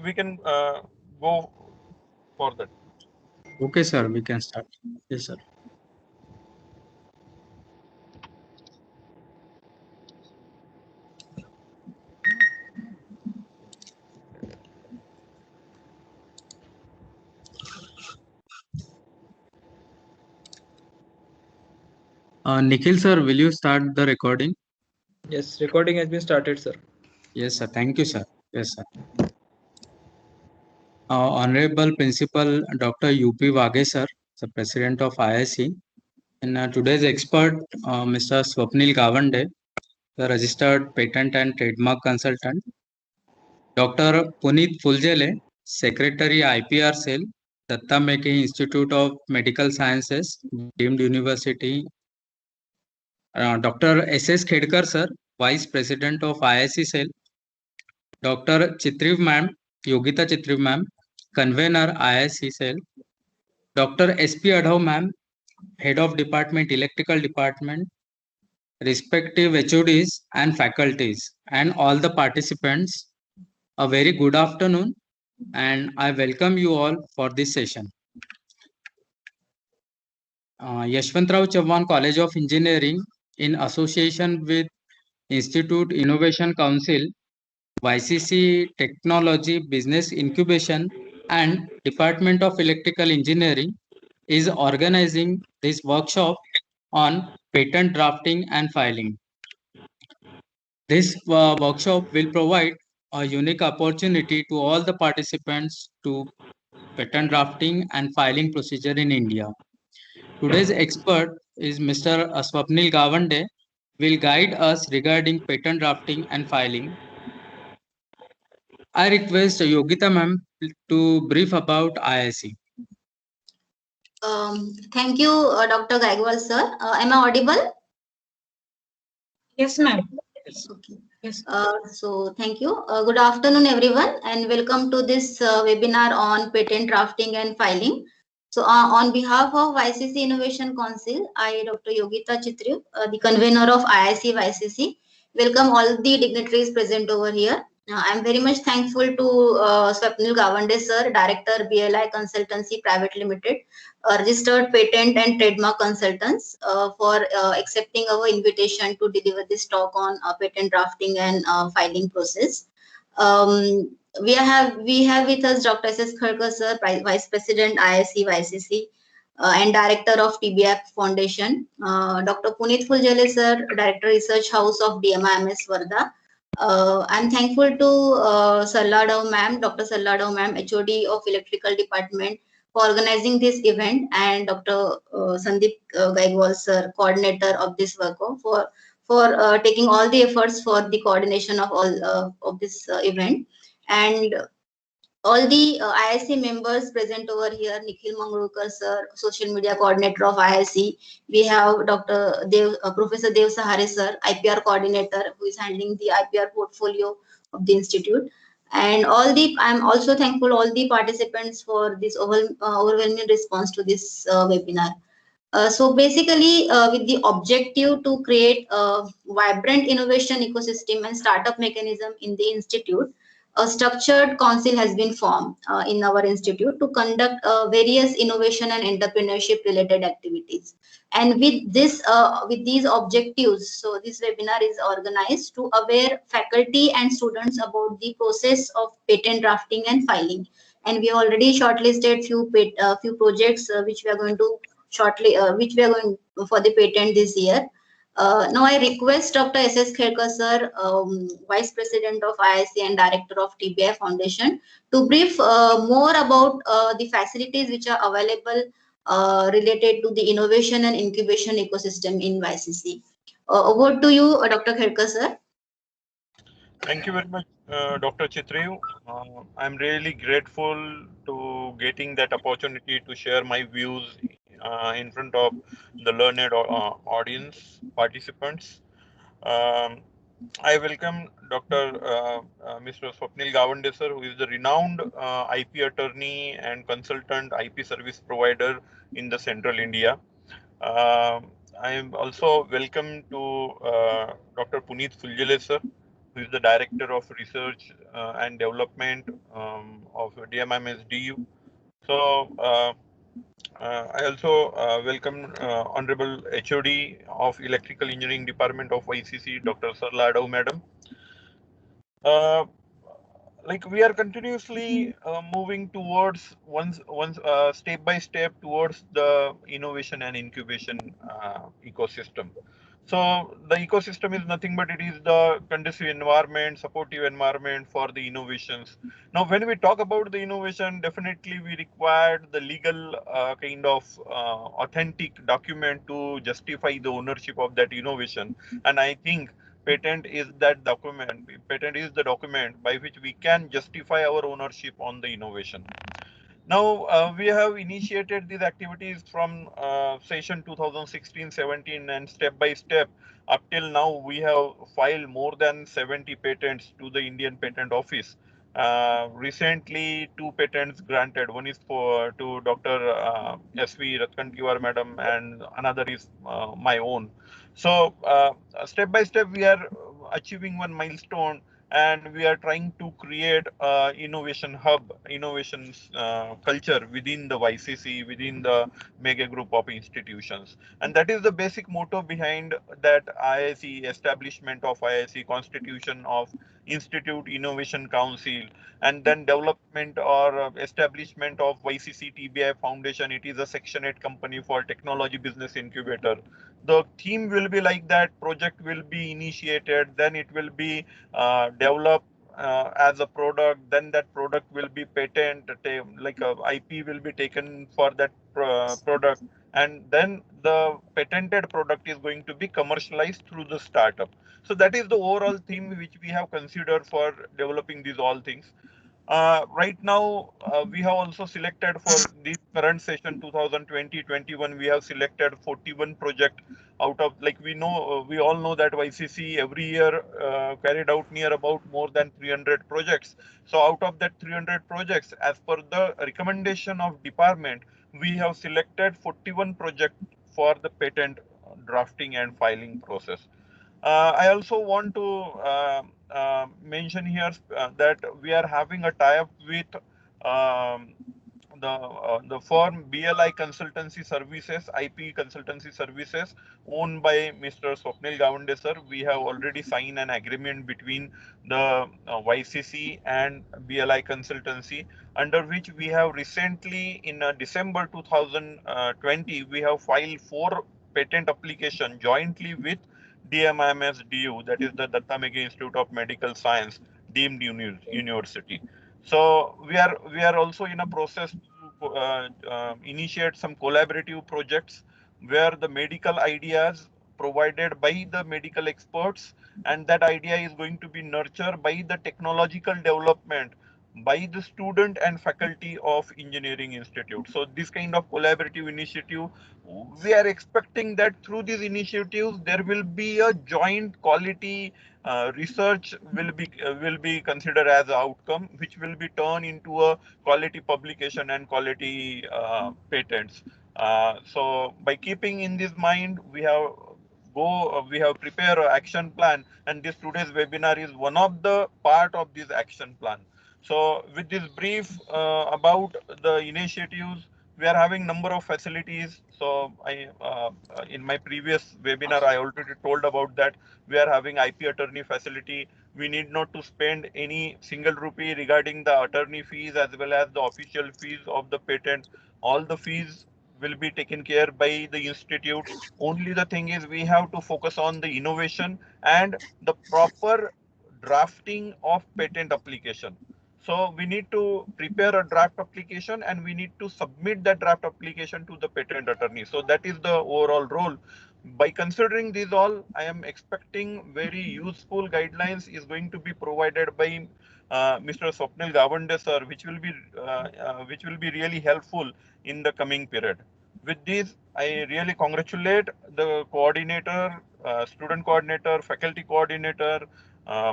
we can go for that. Okay, sir, we can start. Yes, sir. Nikhil, sir, will you start the recording? Yes, recording has been started, sir. Yes, sir. Thank you, sir. Yes, sir. Honorable Principal Dr. UP Wage, sir, the President of IIC, and today's expert, Mr. Swapnil Gawande, the Registered Patent and Trademark Consultant, Dr. Puneet Fuljele, Secretary IPR Cell, Datta Mekhi Institute of Medical Sciences, Deemed University, Dr. S.S. Khedkar, sir, Vice President of IIC Cell, Dr. Chitriv Ma'am, Yogita Chitriv Ma'am, Convener IIC Cell, Dr. S.P. Adhav Ma'am, Head of Department, Electrical Department, respective HODs and faculties, and all the participants, a very good afternoon, and I welcome you all for this session. Yashwantrao Chauhan College of Engineering, in association with Institute Innovation Council, YCC Technology Business Incubation, and Department of Electrical Engineering, is organizing this workshop on patent drafting and filing. This workshop will provide a unique opportunity to all the participants to patent drafting and filing procedure in India. Today's expert is Mr. Swapnil Gawande, will guide us regarding patent drafting and filing. I request Yogita ma'am to brief about IIC. Thank you, Dr. Gaigwal sir. Am I audible? Yes, ma'am. Okay. Yes. So thank you. Good afternoon, everyone, and welcome to this webinar on patent drafting and filing. So on behalf of YCC Innovation Council, I, Dr. Yogita Chitriv, the convener of IIC YCC, welcome all the dignitaries present over here. I'm very much thankful to Swapnil Gawande sir, Director BLI Consultancy Private Limited, registered patent and trademark consultants, for accepting our invitation to deliver this talk on patent drafting and filing process. We have with us Dr. S.S. Khadkar sir, Vice President IIC YCC, and Director of TBF Foundation, Dr. Puneet Fuljele sir, Director Research House of DMIMS Varda. I'm thankful to Salladao ma'am, Dr. Salladao ma'am, HOD of Electrical Department, for organizing this event, and Dr. Sandeep Gaigwal sir, coordinator of this workshop, for taking all the efforts for the coordination of all of this event, and all the IIC members present over here, Nikhil Mangalurkar sir, social media coordinator of IIC. We have Professor Dev Sahare sir, IPR coordinator, who is handling the IPR portfolio of the institute. And I'm also thankful all the participants for this overwhelming response to this webinar. So basically, with the objective to create a vibrant innovation ecosystem and startup mechanism in the institute, a structured council has been formed in our institute to conduct various innovation and entrepreneurship related activities. And with these objectives, so this webinar is organized to aware faculty and students about the process of patent drafting and filing. And we already shortlisted few projects which we are going to shortly, which we are going for the patent this year. Now I request Dr. S.S. Khedkar sir, Vice President of IIC and Director of TBI Foundation, to brief more about the facilities which are available related to the innovation and incubation ecosystem in YCC. Over to you, Dr. Khedkar sir. Thank you very much, Dr. Chitriv. I'm really grateful to getting that opportunity to share my views in front of the learned audience participants. Um, I welcome Dr. Mr. Swapnil Gawande sir, who is the renowned IP attorney and consultant IP service provider in the Central India. I am also welcome to Dr. Puneet Fuljele sir, who is the Director of Research and Development of DMIMS DU. So I also welcome Honorable HOD of Electrical Engineering Department of YCC, Dr. Sarla Adau Madam. Like we are continuously moving towards once step by step towards the innovation and incubation ecosystem. So the ecosystem is nothing but it is the conducive environment, supportive environment for the innovations. Now, when we talk about the innovation, definitely we require the legal kind of authentic document to justify the ownership of that innovation. And I think patent is that document. Patent is the document by which we can justify our ownership on the innovation. Now, we have initiated these activities from session 2016-17, and step by step, up till now, we have filed more than 70 patents to the Indian Patent Office. Recently, 2 patents granted. One is to Dr. S.V. Ratkankiwar Madam, and another is my own. So, step by step, we are achieving one milestone, and we are trying to create innovation hub, innovation culture within the YCC, within the mega group of institutions. And that is the basic motto behind that IIC establishment of IIC, constitution of Institute Innovation Council, and then development or establishment of YCC TBI Foundation. It is a Section 8 company for technology business incubator. The theme will be like that: project will be initiated, then it will be developed as a product, then that product will be patent, like a IP will be taken for that product, and then the patented product is going to be commercialized through the startup. So that is the overall theme which we have considered for developing these all things. Right now, we have also selected for this current session 2020-21, we have selected 41 project out of, like we all know that YCC every year carried out near about more than 300 projects. So out of that 300 projects, as per the recommendation of department, we have selected 41 projects for the patent drafting and filing process. I also want to mention here that we are having a tie-up with the firm BLI Consultancy Services, IP Consultancy Services, owned by Mr. Swapnil Gawande sir. We have already signed an agreement between the YCC and BLI Consultancy, under which we have recently, in December 2020, we have filed 4 patent application jointly with DMIMS DU, that is the Datta Megi Institute of Medical Science, deemed university. So we are also in a process to initiate some collaborative projects where the medical ideas provided by the medical experts, and that idea is going to be nurtured by the technological development by the student and faculty of engineering institute. So this kind of collaborative initiative, we are expecting that through these initiatives there will be a joint quality research will be considered as an outcome, which will be turned into a quality publication and quality patents. So by keeping in this mind, we have prepared an action plan, and this today's webinar is one of the part of this action plan. So with this brief about the initiatives, we are having number of facilities. So in my previous webinar, I already told about that. We are having IP attorney facility. We need not to spend any single rupee regarding the attorney fees as well as the official fees of the patent. All the fees will be taken care by the institute. Only the thing is we have to focus on the innovation and the proper drafting of patent application. So we need to prepare a draft application and we need to submit that draft application to the patent attorney. So that is the overall role. By considering these all, I am expecting very useful guidelines is going to be provided by Mr. Swapnil Gawande sir, which will be really helpful in the coming period. With this, I really congratulate the coordinator, student coordinator, faculty coordinator,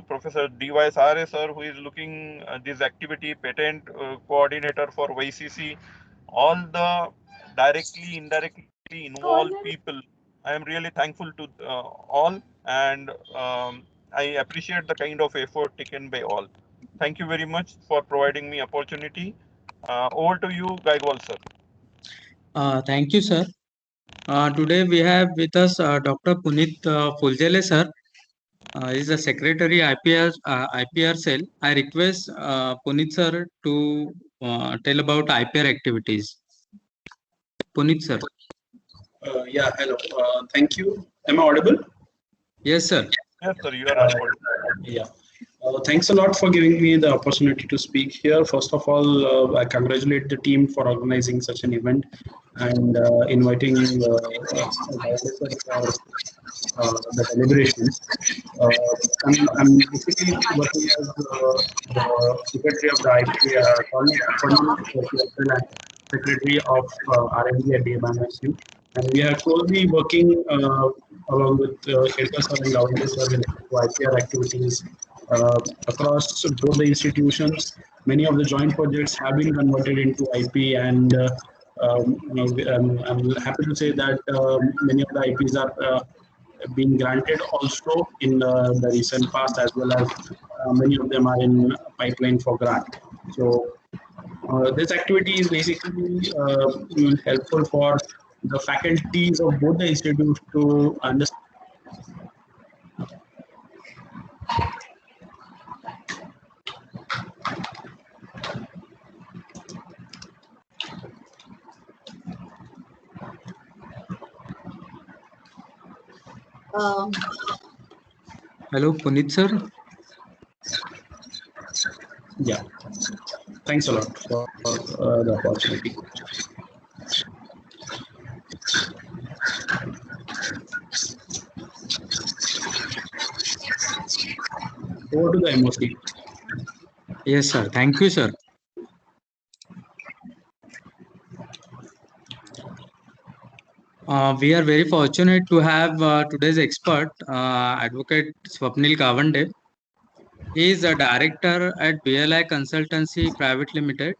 Professor D.Y. Sare sir, who is looking this activity, patent coordinator for YCC, all the directly, indirectly involved people. I am really thankful to all, and I appreciate the kind of effort taken by all. Thank you very much for providing me opportunity. Over to you, Gaikwal sir. Thank you, sir. Today we have with us Dr. Puneet Fuljale, sir. He is the Secretary IPR cell. I request Puneet sir to tell about IPR activities. Puneet sir. Yeah, hello. Thank you. Am I audible? Yes, sir. Yes, sir, you are audible. Yeah. Thanks a lot for giving me the opportunity to speak here. First of all, I congratulate the team for organizing such an event and inviting for the deliberations. I'm basically working as the secretary of the IP, secretary of R&D at DMISU, and we are closely working along with Shelter Sir and Lavanya Sir in IPR activities across both the institutions. Many of the joint projects have been converted into IP, and I'm happy to say that many of the IPs are being granted also in the recent past, as well as many of them are in pipeline for grant. So this activity is basically helpful for the faculties of both the institutes to understand. Hello, Puneet sir. Yeah, thanks a lot for the opportunity. Over to the MOC. Yes, sir. Thank you, sir. We are very fortunate to have today's expert, Advocate Swapnil Kavande. He is a director at BLI Consultancy Private Limited.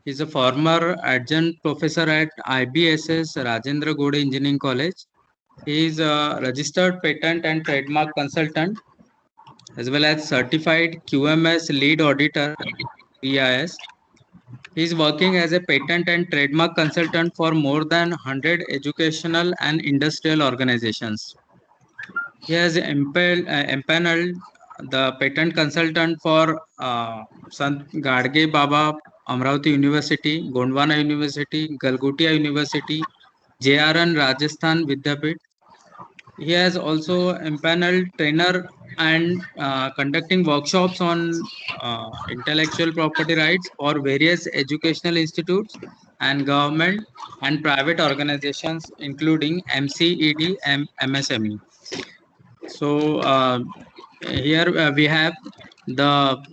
He is a former adjunct professor at IBSS Rajendra Gode Engineering College. He is a registered patent and trademark consultant, as well as certified QMS lead auditor, BIS. He is working as a patent and trademark consultant for more than 100 educational and industrial organizations. He has empaneled the patent consultant for Sant Gadge Baba Amravati University, Gondwana University, Galgotia University, JRN Rajasthan Vidyapit. He has also empaneled trainer and conducting workshops on intellectual property rights for various educational institutes and government and private organizations, including MCED and MSME. So here we have Swapnil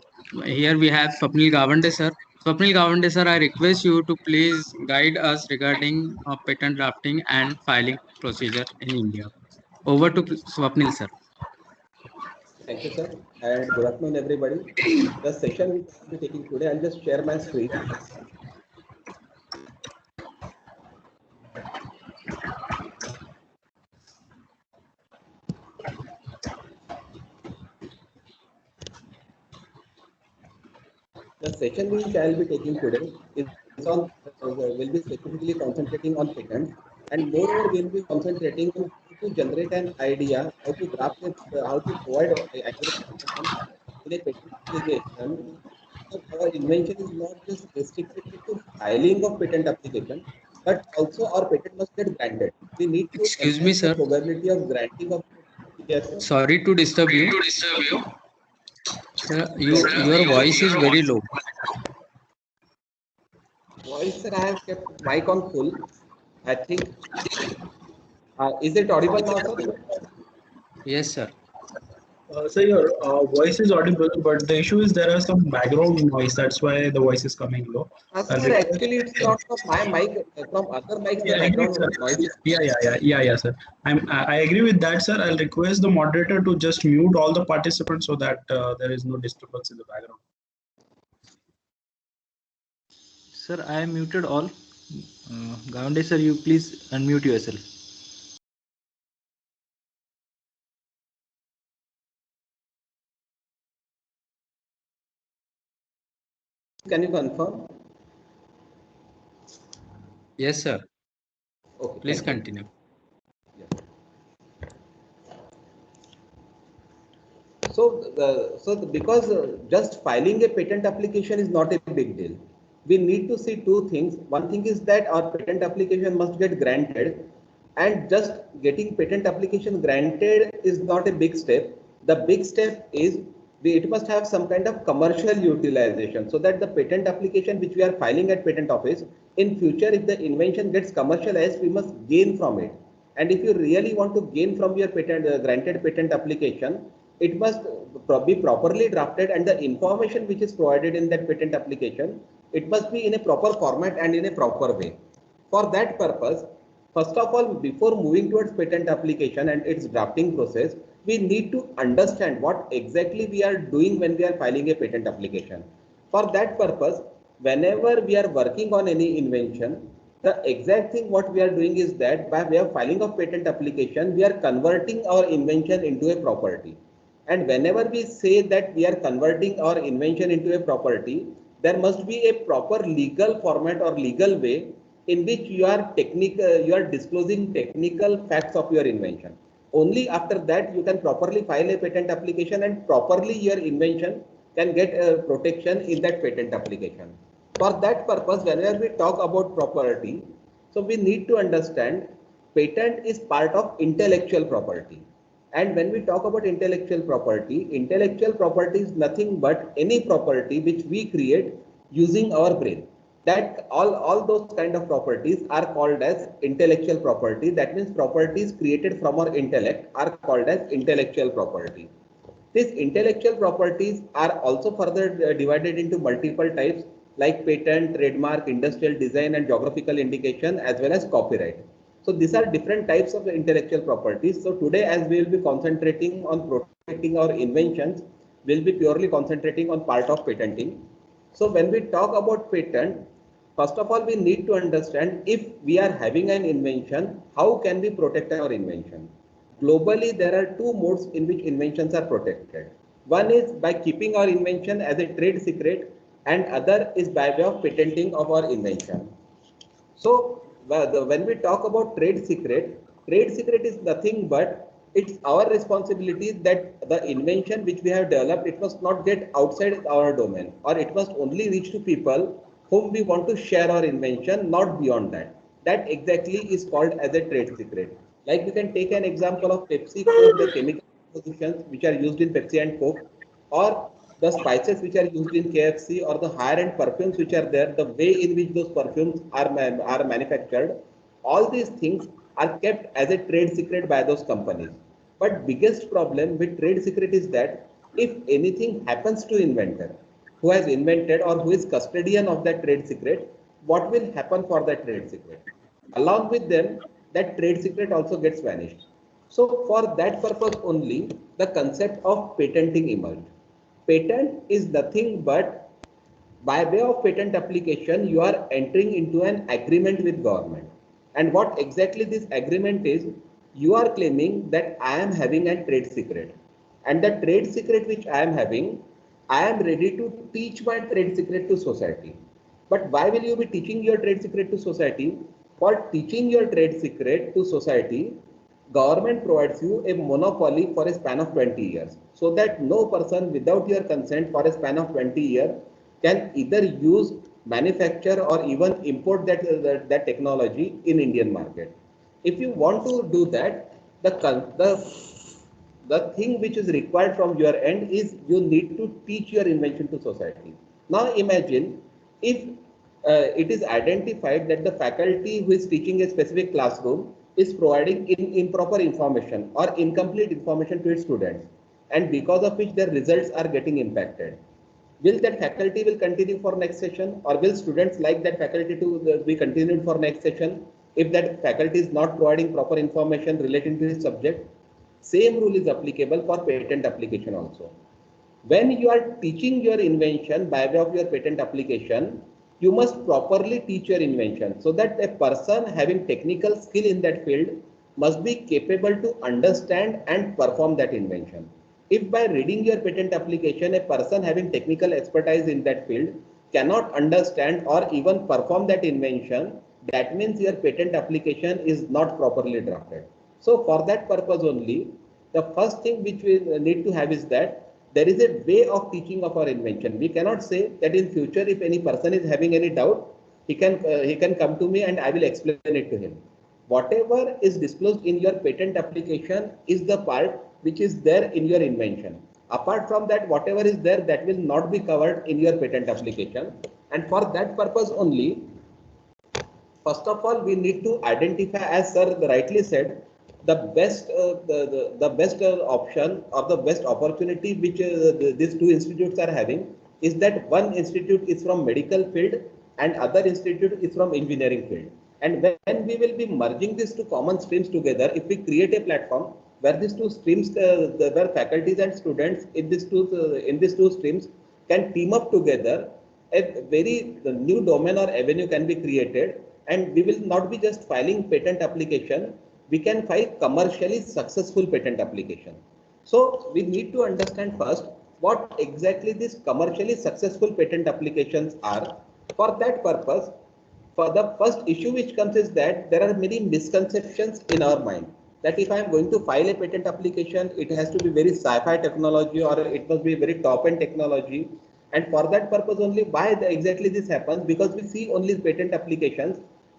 Gavande sir. Swapnil Gavande sir, I request you to please guide us regarding patent drafting and filing procedure in India. Over to Swapnil sir. Thank you, sir, and good afternoon, everybody. The session we will be taking today, I'll just share my screen. The session which I will be taking today is on will be specifically concentrating on patents, and moreover we'll be concentrating on how to generate an idea, how to draft it, how to provide accurate information in a patent application. Our invention is not just restricted to filing of patent application, but also our patent must get granted. We need to Excuse me, enhance the sir. probability of granting of. Yes, sir. Sorry to disturb you. Sir, your voice is very low. Voice, sir, I have kept mic on full. I think. Is it audible now, sir? Yes, sir. So your voice is audible, but the issue is there are some background noise. That's why the voice is coming low. Sir, actually, it's not from my mic. From other mics, the background noise. Yeah, sir. I agree with that, sir. I'll request the moderator to just mute all the participants so that there is no disturbance in the background. Sir, I am muted all. Gavande sir, you please unmute yourself. can you confirm? Yes, sir. Okay, Please thank you. continue. Because just filing a patent application is not a big deal. We need to see two things. One thing is that our patent application must get granted, and just getting patent application granted is not a big step. The big step is it must have some kind of commercial utilization, so that the patent application which we are filing at patent office, in future if the invention gets commercialized, we must gain from it. And if you really want to gain from your patent granted patent application, it must be properly drafted, and the information which is provided in that patent application, it must be in a proper format and in a proper way. For that purpose, first of all, before moving towards patent application and its drafting process, we need to understand what exactly we are doing when we are filing a patent application. For that purpose, whenever we are working on any invention, the exact thing what we are doing is that by way of filing of patent application, we are converting our invention into a property. And whenever we say that we are converting our invention into a property, there must be a proper legal format or legal way in which you are disclosing technical facts of your invention. Only after that you can properly file a patent application, and properly your invention can get protection in that patent application. For that purpose, whenever we talk about property, so we need to understand patent is part of intellectual property. And when we talk about intellectual property is nothing but any property which we create using our brain. That all those kind of properties are called as intellectual property. That means properties created from our intellect are called as intellectual property. These intellectual properties are also further divided into multiple types like patent, trademark, industrial design, and geographical indication, as well as copyright. So these are different types of intellectual properties. So today, as we will be concentrating on protecting our inventions, we'll be purely concentrating on part of patenting. So when we talk about patent, first of all, we need to understand if we are having an invention, how can we protect our invention? Globally, there are two modes in which inventions are protected. One is by keeping our invention as a trade secret, and other is by way of patenting of our invention. So when we talk about trade secret is nothing but it's our responsibility that the invention which we have developed, it must not get outside our domain, or it must only reach to people whom we want to share our invention, not beyond that. That exactly is called as a trade secret. Like we can take an example of Pepsi, Coke, the chemical compositions which are used in Pepsi and Coke, or the spices which are used in KFC, or the higher end perfumes which are there, the way in which those perfumes are manufactured, all these things are kept as a trade secret by those companies. But biggest problem with trade secret is that if anything happens to inventor who has invented or who is custodian of that trade secret, what will happen for that trade secret? Along with them, that trade secret also gets vanished. So for that purpose only, the concept of patenting emerged. Patent is nothing but by way of patent application, you are entering into an agreement with government. And what exactly this agreement is, you are claiming that I am having a trade secret. And the trade secret which I am having, I am ready to teach my trade secret to society. But why will you be teaching your trade secret to society? For teaching your trade secret to society, government provides you a monopoly for a span of 20 years, so that no person without your consent for a span of 20 years can either use, manufacture, or even import that technology in Indian market. If you want to do that, the thing which is required from your end is you need to teach your invention to society. Now imagine if it is identified that the faculty who is teaching a specific classroom is providing improper information or incomplete information to its students, and because of which their results are getting impacted. Will that faculty will continue for next session, or will students like that faculty to be continued for next session if that faculty is not providing proper information relating to his subject? Same rule is applicable for patent application also. When you are teaching your invention by way of your patent application, you must properly teach your invention so that a person having technical skill in that field must be capable to understand and perform that invention. If by reading your patent application, a person having technical expertise in that field cannot understand or even perform that invention, that means your patent application is not properly drafted. So for that purpose only, the first thing which we need to have is that there is a way of teaching of our invention. We cannot say that in future, if any person is having any doubt, he can come to me and I will explain it to him. Whatever is disclosed in your patent application is the part which is there in your invention. Apart from that, whatever is there, that will not be covered in your patent application. And for that purpose only, first of all, we need to identify, as sir rightly said, the best best option or the best opportunity which these two institutes are having is that one institute is from medical field and other institute is from engineering field. And when we will be merging these two common streams together, if we create a platform where these two streams, where faculties and students in these two streams can team up together, a very new domain or avenue can be created, and we will not be just filing patent application, we can file commercially successful patent application. So we need to understand first what exactly these commercially successful patent applications are. For that purpose, for the first issue which comes is that there are many misconceptions in our mind, that if I am going to file a patent application, it has to be very sci-fi technology or it must be very top-end technology. And for that purpose only, why exactly this happens? Because we see only patent applications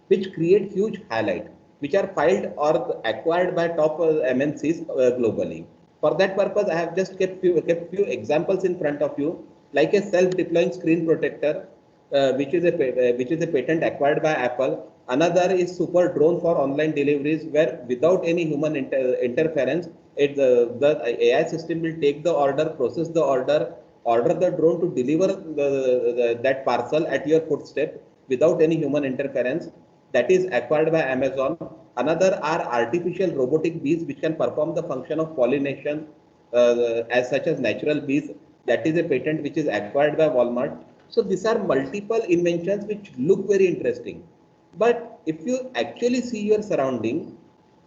which create huge highlight, which are filed or acquired by top MNCs globally. For that purpose, I have just kept few examples in front of you, like a self-deploying screen protector, which is a patent acquired by Apple. Another is super drone for online deliveries, where without any human interference, the AI system will take the order, process the order the drone to deliver that parcel at your footstep without any human interference. That is acquired by Amazon. Another are artificial robotic bees which can perform the function of pollination as such as natural bees. That is a patent which is acquired by Walmart. So these are multiple inventions which look very interesting. But if you actually see your surrounding,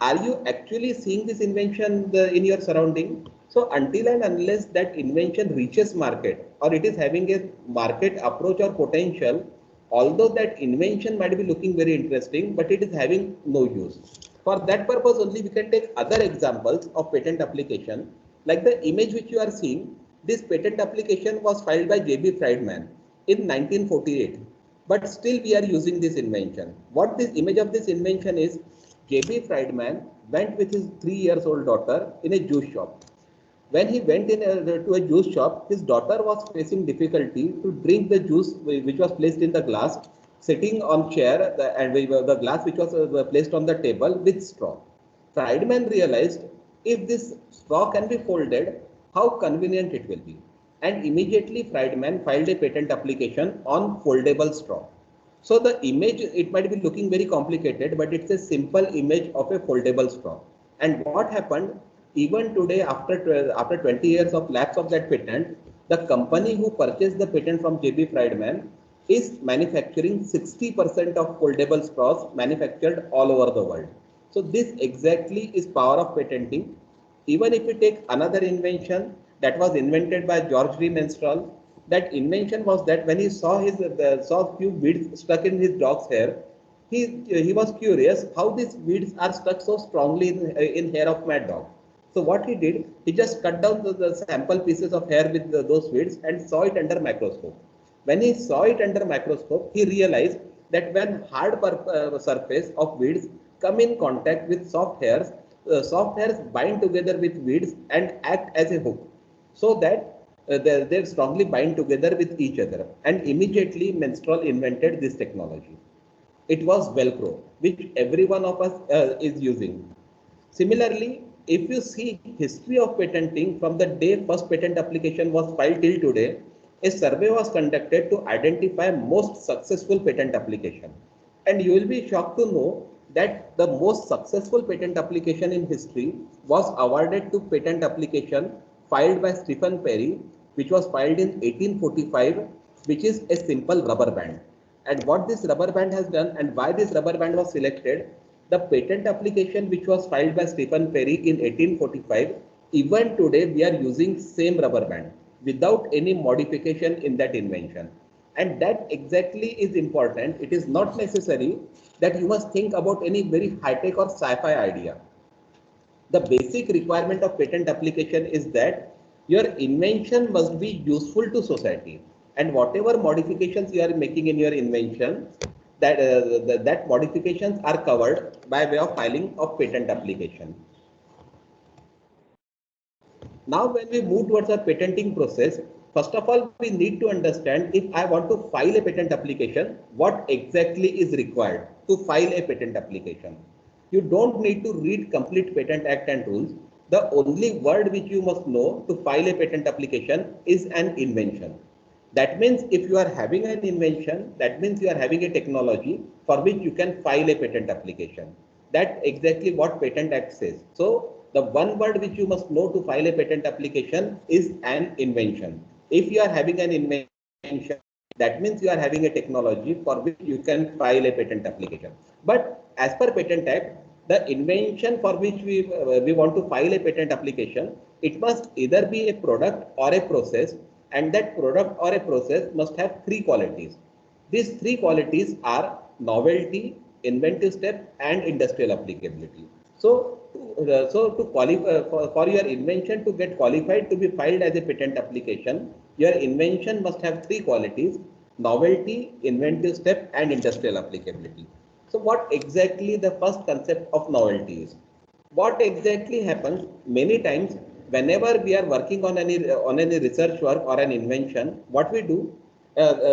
are you actually seeing this invention in your surrounding? So until and unless that invention reaches market or it is having a market approach or potential, although that invention might be looking very interesting, but it is having no use. For that purpose only, we can take other examples of patent application. Like the image which you are seeing, this patent application was filed by J.B. Friedman in 1948. But still we are using this invention. What this image of this invention is, J.B. Friedman went with his 3 years old daughter in a juice shop. When he went in to a juice shop, his daughter was facing difficulty to drink the juice which was placed in the glass, sitting on chair and the glass which was placed on the table with straw. Friedman realized if this straw can be folded, how convenient it will be. And immediately Friedman filed a patent application on foldable straw. So the image, it might be looking very complicated, but it's a simple image of a foldable straw. And what happened? Even today, after 20 years of lapse of that patent, the company who purchased the patent from J.B. Friedman is manufacturing 60% of foldable straws manufactured all over the world. So this exactly is power of patenting. Even if we take another invention that was invented by George D. Menstral, that invention was that when he saw saw few beads stuck in his dog's hair, he was curious how these beads are stuck so strongly in hair of my dog. So what he did, he just cut down the sample pieces of hair with those beads and saw it under microscope. When he saw it under microscope, he realized that when hard surface of beads come in contact with soft hairs bind together with beads and act as a hook, so that they strongly bind together with each other. And immediately Menstral invented this technology. It was Velcro, which every one of us is using. Similarly, if you see history of patenting from the day first patent application was filed till today, a survey was conducted to identify most successful patent application. And you will be shocked to know that the most successful patent application in history was awarded to patent application filed by Stephen Perry, which was filed in 1845, which is a simple rubber band. And what this rubber band has done and why this rubber band was selected, the patent application which was filed by Stephen Perry in 1845, even today we are using same rubber band without any modification in that invention. And that exactly is important. It is not necessary that you must think about any very high-tech or sci-fi idea. The basic requirement of patent application is that your invention must be useful to society, and whatever modifications you are making in your invention, that modifications are covered by way of filing of patent application. Now, when we move towards our patenting process, first of all, we need to understand, if I want to file a patent application, what exactly is required to file a patent application. You don't need to read complete Patent Act and rules. The only word which you must know to file a patent application is an invention. That means if you are having an invention, that means you are having a technology for which you can file a patent application. That's exactly what Patent Act says. So the one word which you must know to file a patent application is an invention. If you are having an invention, that means you are having a technology for which you can file a patent application. But as per Patent Act, the invention for which we want to file a patent application, it must either be a product or a process, and that product or a process must have three qualities. These three qualities are novelty, inventive step, and industrial applicability. So to qualify for your invention to get qualified to be filed as a patent application, your invention must have three qualities: novelty, inventive step, and industrial applicability. So what exactly the first concept of novelty is? What exactly happens many times whenever we are working on any research work or an invention, what we do,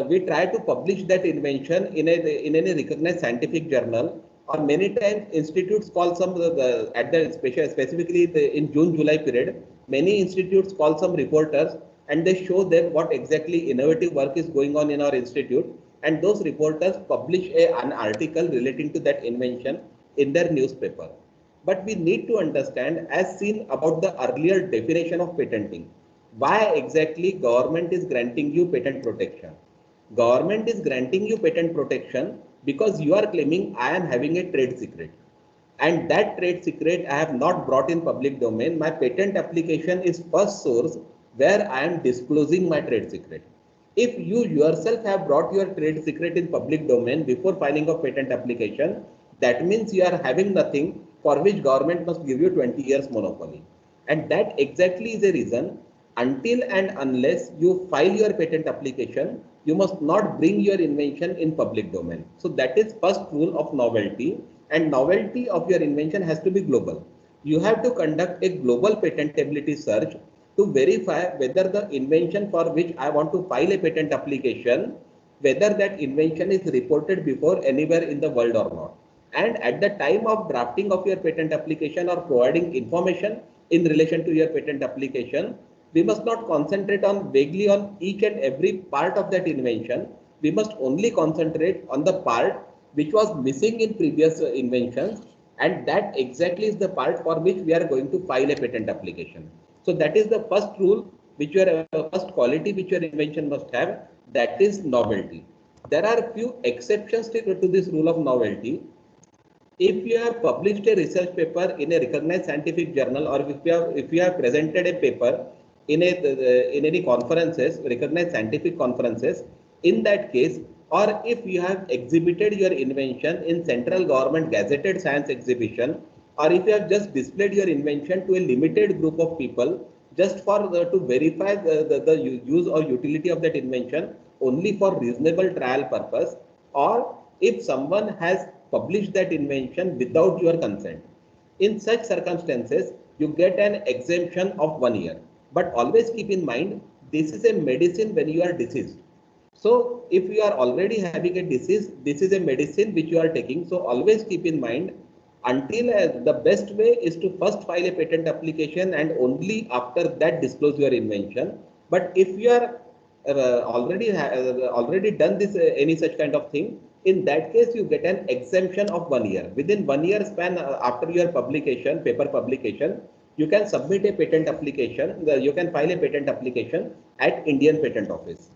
we try to publish that invention in any recognized scientific journal, or many times institutes call some at the specifically in June July period, many institutes call some reporters and they show them what exactly innovative work is going on in our institute, and those reporters publish an article relating to that invention in their newspaper. But we need to understand, as seen about the earlier definition of patenting, why exactly government is granting you patent protection. Government is granting you patent protection because you are claiming I am having a trade secret, and that trade secret I have not brought in public domain. My patent application is first source where I am disclosing my trade secret. If you yourself have brought your trade secret in public domain before filing a patent application, that means you are having nothing for which government must give you 20 years monopoly. And that exactly is a reason, until and unless you file your patent application, you must not bring your invention in public domain. So that is first rule of novelty, and novelty of your invention has to be global. You have to conduct a global patentability search to verify whether the invention for which I want to file a patent application, whether that invention is reported before anywhere in the world or not. And at the time of drafting of your patent application or providing information in relation to your patent application, we must not concentrate on vaguely on each and every part of that invention. We must only concentrate on the part which was missing in previous inventions, and that exactly is the part for which we are going to file a patent application. So that is the first rule, which your first quality which your invention must have, that is novelty. There are few exceptions to this rule of novelty. If you have published a research paper in a recognized scientific journal, or if you have presented a paper in any conferences, recognized scientific conferences, in that case, or if you have exhibited your invention in central government gazetted science exhibition, or if you have just displayed your invention to a limited group of people just for to verify the use or utility of that invention only for reasonable trial purpose, or if someone has published that invention without your consent. In such circumstances, you get an exemption of 1 year. But always keep in mind, this is a medicine when you are deceased. So if you are already having a disease, this is a medicine which you are taking. So always keep in mind, until the best way is to first file a patent application and only after that disclose your invention. But if you are already done this any such kind of thing, in that case you get an exemption of 1 year. Within 1 year span after your publication, paper publication, you can submit a patent application. You can file a patent application at Indian Patent Office.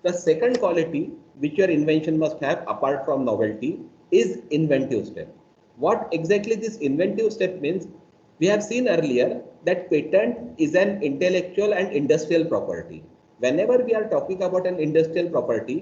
The second quality which your invention must have apart from novelty is inventive step. What exactly this inventive step means? We have seen earlier that patent is an intellectual and industrial property. whenever we are talking about an industrial property,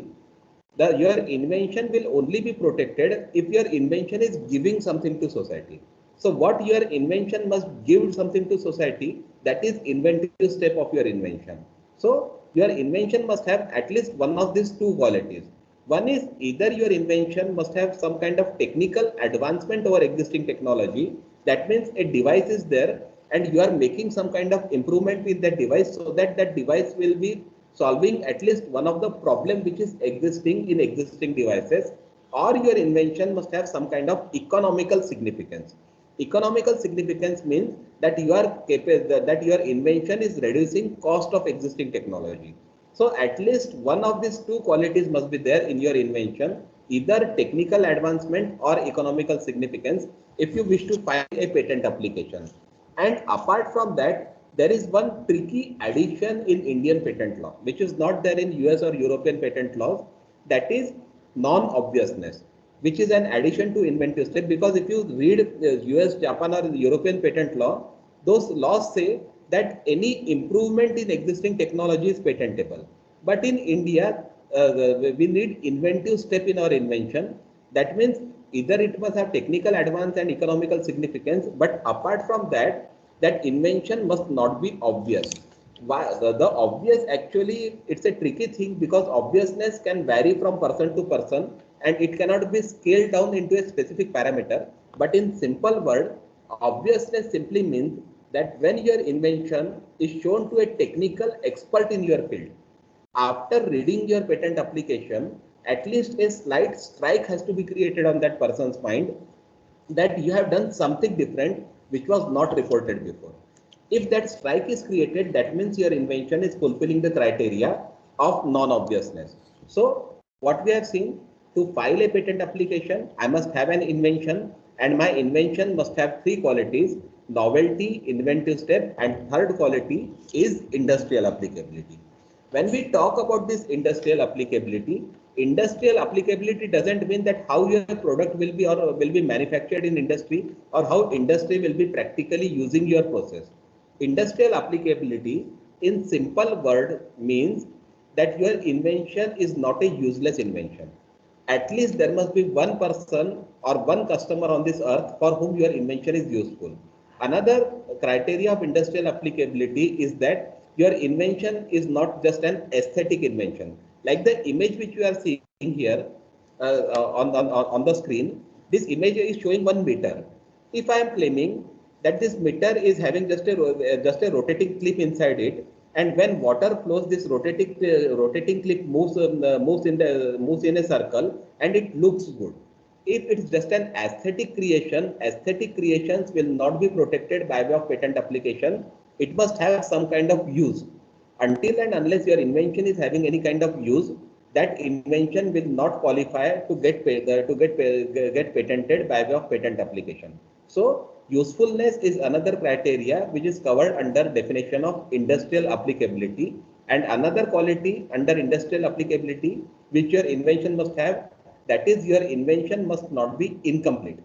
your invention will only be protected if your invention is giving something to society. So what your invention must give something to society, that is inventive step of your invention. So your invention must have at least one of these two qualities. One is either your invention must have some kind of technical advancement over existing technology. That means a device is there and you are making some kind of improvement with that device so that that device will be solving at least one of the problem which is existing in existing devices, or your invention must have some kind of economical significance. Economical significance means that you are capable, that your invention is reducing cost of existing technology. So at least one of these two qualities must be there in your invention, either technical advancement or economical significance, if you wish to file a patent application. And apart from that, there is one tricky addition in Indian patent law, which is not there in US or European patent laws, that is non-obviousness, which is an addition to inventive step. Because if you read US, Japan or European patent law, those laws say that any improvement in existing technology is patentable. But in India, we need inventive step in our invention. That means either it must have technical advance and economical significance, but apart from that, that invention must not be obvious. Why the obvious, actually it's a tricky thing, because obviousness can vary from person to person and it cannot be scaled down into a specific parameter. But in simple word, obviousness simply means that when your invention is shown to a technical expert in your field, after reading your patent application, at least a slight strike has to be created on that person's mind that you have done something different which was not reported before. If that strike is created, that means your invention is fulfilling the criteria of non-obviousness. So what we have seen, to file a patent application, I must have an invention, and my invention must have three qualities: novelty, inventive step, and third quality is industrial applicability. When we talk about this industrial applicability doesn't mean that how your product will be or will be manufactured in industry, or how industry will be practically using your process. Industrial applicability in simple word means that your invention is not a useless invention. At least there must be one person or one customer on this earth for whom your invention is useful. Another criteria of industrial applicability is that your invention is not just an aesthetic invention. Like the image which you are seeing here on the screen, this image is showing 1 meter. If I am claiming that this meter is having just a rotating clip inside it, and when water flows, this rotating clip moves in a circle, and it looks good. If it's just an aesthetic creation, aesthetic creations will not be protected by way of patent application. It must have some kind of use. Until and unless your invention is having any kind of use, that invention will not qualify to get patented by way of patent application. So usefulness is another criteria which is covered under definition of industrial applicability, and another quality under industrial applicability which your invention must have, that is your invention must not be incomplete.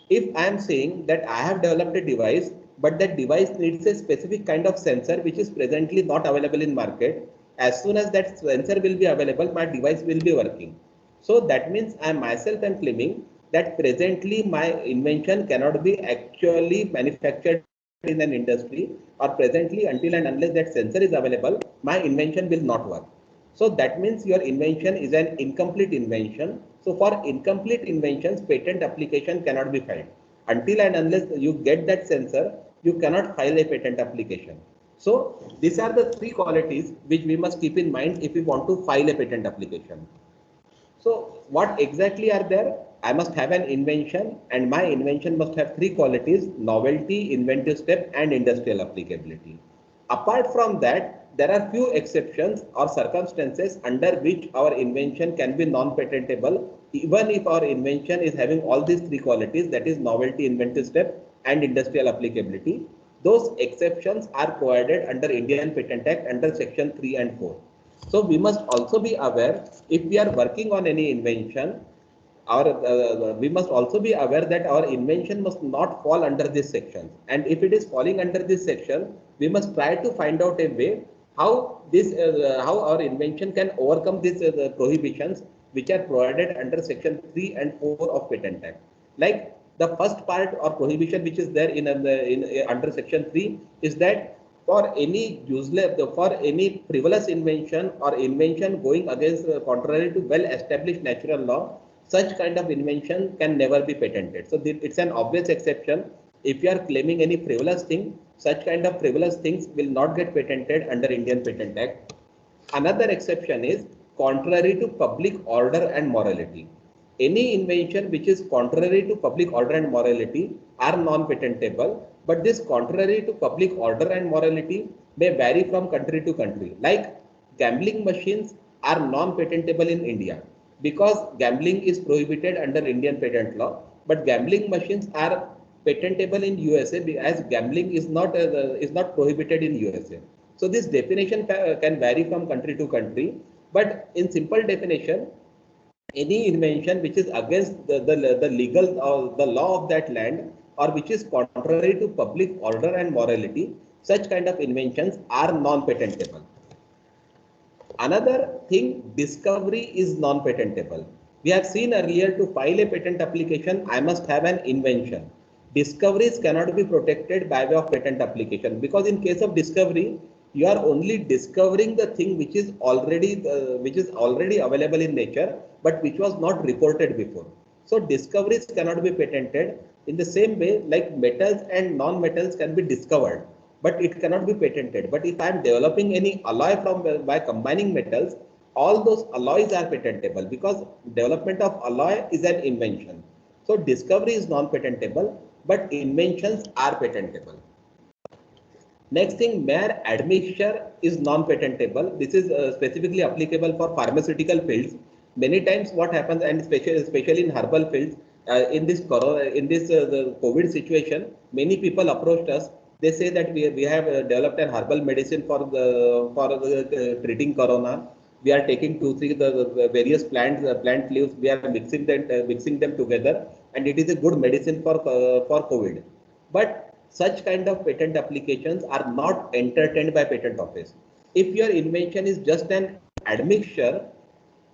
If I am saying that I have developed a device, but that device needs a specific kind of sensor which is presently not available in market, as soon as that sensor will be available, my device will be working. So that means I myself am claiming that presently my invention cannot be actually manufactured in an industry, or presently until and unless that sensor is available, my invention will not work. So that means your invention is an incomplete invention. So for incomplete inventions, patent application cannot be filed. Until and unless you get that sensor, you cannot file a patent application. So these are the three qualities which we must keep in mind if we want to file a patent application. So what exactly are there? I must have an invention, and my invention must have three qualities: novelty, inventive step, and industrial applicability. Apart from that, there are few exceptions or circumstances under which our invention can be non-patentable, even if our invention is having all these three qualities, that is novelty, inventive step, and industrial applicability. Those exceptions are provided under Indian Patent Act under section 3 and 4. So we must also be aware, if we are working on any invention, we must also be aware that our invention must not fall under this section. And if it is falling under this section, we must try to find out a way how this how our invention can overcome these the prohibitions which are provided under section 3 and 4 of Patent Act. Like the first part or prohibition which is there in under section 3 is that for any useless, for any frivolous invention or invention going against contrary to well established natural law, such kind of invention can never be patented. So it's an obvious exception. If you are claiming any frivolous thing, such kind of frivolous things will not get patented under Indian Patent Act. Another exception is contrary to public order and morality. Any invention which is contrary to public order and morality are non-patentable, but this contrary to public order and morality may vary from country to country. Like gambling machines are non-patentable in India because gambling is prohibited under Indian patent law, but gambling machines are patentable in USA as gambling is not prohibited in USA. So this definition can vary from country to country, but in simple definition, any invention which is against the legal or the law of that land or which is contrary to public order and morality, such kind of inventions are non-patentable. Another thing, discovery is non-patentable. We have seen earlier, to file a patent application, I must have an invention. Discoveries cannot be protected by way of patent application because in case of discovery, you are only discovering the thing which is already available in nature, but which was not reported before. So discoveries cannot be patented. In the same way, like metals and non-metals can be discovered, but it cannot be patented. But if I am developing any alloy by combining metals, all those alloys are patentable because development of alloy is an invention. So discovery is non-patentable, but inventions are patentable. Next thing, mere admixture is non-patentable. This is specifically applicable for pharmaceutical fields. Many times what happens, and especially in herbal fields, in this the COVID situation, many people approached us. They say that we have developed an herbal medicine for treating corona. We are taking the various plant leaves. We are mixing them together, and it is a good medicine for COVID. But such kind of patent applications are not entertained by patent office. If your invention is just an admixture,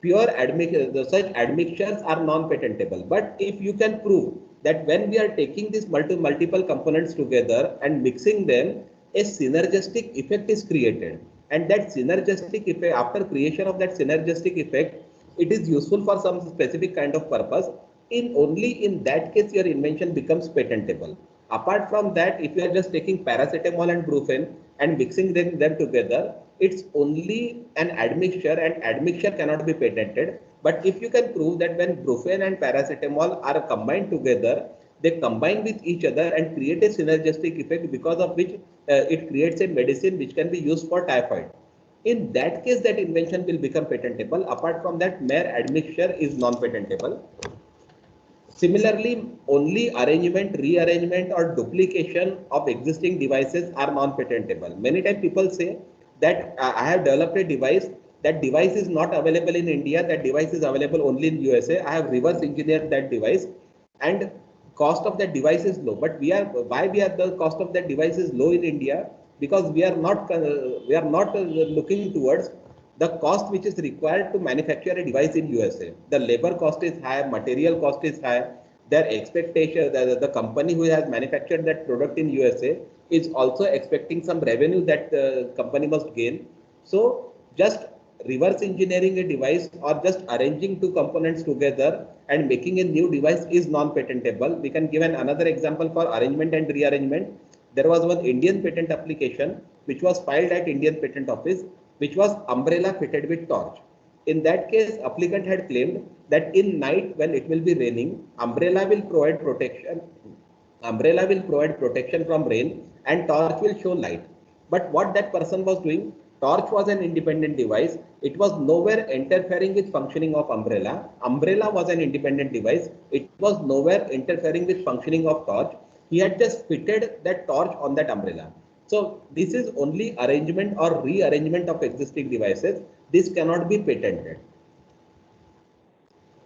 such admixtures are non-patentable. But if you can prove that when we are taking these multiple components together and mixing them, a synergistic effect is created. And that synergistic effect, after creation of that synergistic effect, it is useful for some specific kind of purpose. Only in that case, your invention becomes patentable. Apart from that, if you are just taking paracetamol and brufen and mixing them together, it's only an admixture, and admixture cannot be patented. But if you can prove that when brufen and paracetamol are combined together, they combine with each other and create a synergistic effect, because of which it creates a medicine which can be used for typhoid. In that case, that invention will become patentable. Apart from that, mere admixture is non-patentable. Similarly, only arrangement, rearrangement or duplication of existing devices are non-patentable. Many times people say that I have developed a device, that device is not available in India, that device is available only in USA. I have reverse engineered that device and cost of that device is low. But the cost of that device is low in India? Because we are not looking towards the cost which is required to manufacture a device in USA. The labor cost is high, material cost is high. Their expectation, the company who has manufactured that product in USA is also expecting some revenue that the company must gain. So just reverse engineering a device or just arranging two components together and making a new device is non-patentable. We can give another example for arrangement and rearrangement. There was one Indian patent application which was filed at Indian Patent Office, which was umbrella fitted with torch. In that case, applicant had claimed that in night when it will be raining, umbrella will provide protection from rain and torch will show light. But what that person was doing, torch was an independent device. It was nowhere interfering with functioning of umbrella. Umbrella was an independent device. It was nowhere interfering with functioning of torch. He had just fitted that torch on that umbrella. So this is only arrangement or rearrangement of existing devices. This cannot be patented.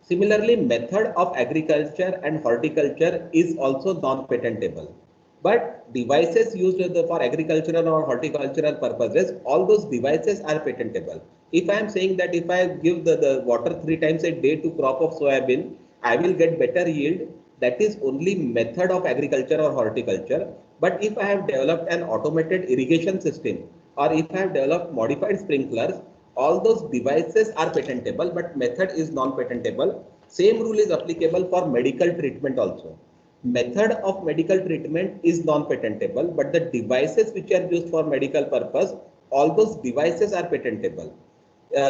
Similarly, method of agriculture and horticulture is also non-patentable. But devices used for agricultural or horticultural purposes, all those devices are patentable. If I am saying that if I give the water 3 times a day to crop of soybean, I will get better yield. That is only method of agriculture or horticulture. But if I have developed an automated irrigation system, or if I have developed modified sprinklers, all those devices are patentable, but method is non-patentable. Same rule is applicable for medical treatment also. Method of medical treatment is non-patentable, but the devices which are used for medical purpose, all those devices are patentable.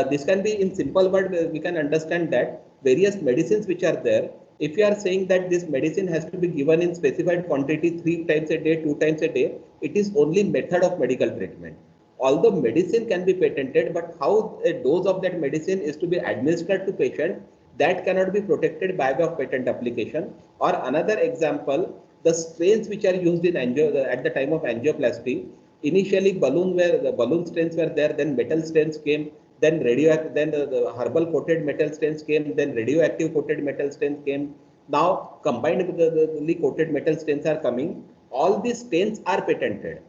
This can be in simple word, we can understand that various medicines which are there, if you are saying that this medicine has to be given in specified quantity 3 times a day, 2 times a day, it is only method of medical treatment. Although medicine can be patented, but how a dose of that medicine is to be administered to patient, that cannot be protected by way of patent application. Or another example, the strains which are used in at the time of angioplasty, initially the balloon strains were there, then metal strains came, then the herbal coated metal strains came, then radioactive coated metal strains came. Now combined with the coated metal strains are coming. All these strains are patented.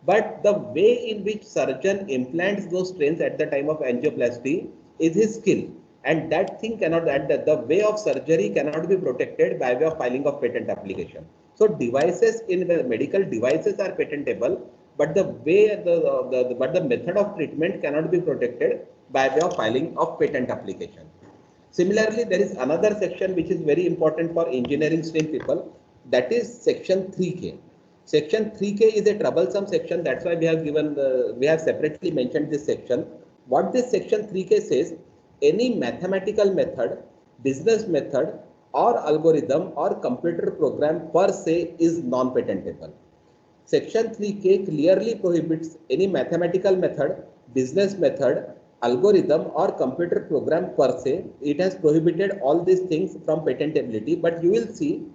But the way in which surgeon implants those strains at the time of angioplasty is his skill. And that thing cannot, the way of surgery cannot be protected by way of filing of patent application. So devices in the medical devices are patentable, but the way but the method of treatment cannot be protected by way of filing of patent application. Similarly, there is another section which is very important for engineering stream people, that is section 3K. Section 3K is a troublesome section. That's why we have separately mentioned this section. What this section 3K says, any mathematical method, business method, or algorithm or computer program per se is non-patentable. Section 3K clearly prohibits any mathematical method, business method, algorithm, or computer program per se. It has prohibited all these things from patentability, but you will see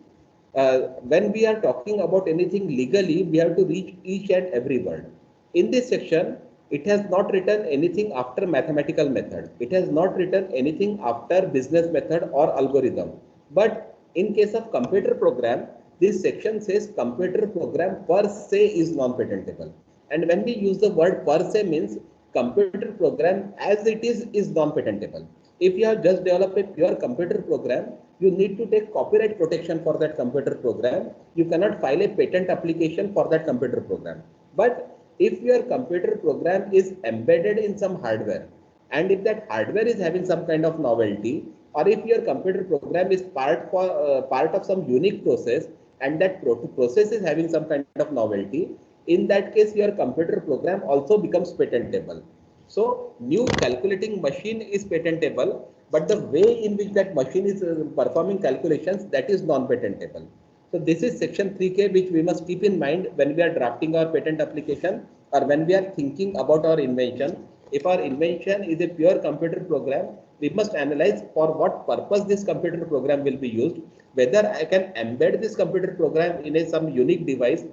when we are talking about anything legally, we have to reach each and every word. In this section, it has not written anything after mathematical method. It has not written anything after business method or algorithm. But in case of computer program, this section says computer program per se is non-patentable. And when we use the word per se means computer program as it is non-patentable. If you have just developed a pure computer program, you need to take copyright protection for that computer program. You cannot file a patent application for that computer program. But if your computer program is embedded in some hardware, and if that hardware is having some kind of novelty, or if your computer program is part of some unique process, and that process is having some kind of novelty, in that case your computer program also becomes patentable. So new calculating machine is patentable, but the way in which that machine is performing calculations, that is non-patentable. So this is section 3K, which we must keep in mind when we are drafting our patent application or when we are thinking about our invention. If our invention is a pure computer program, we must analyze for what purpose this computer program will be used, whether I can embed this computer program in some unique device.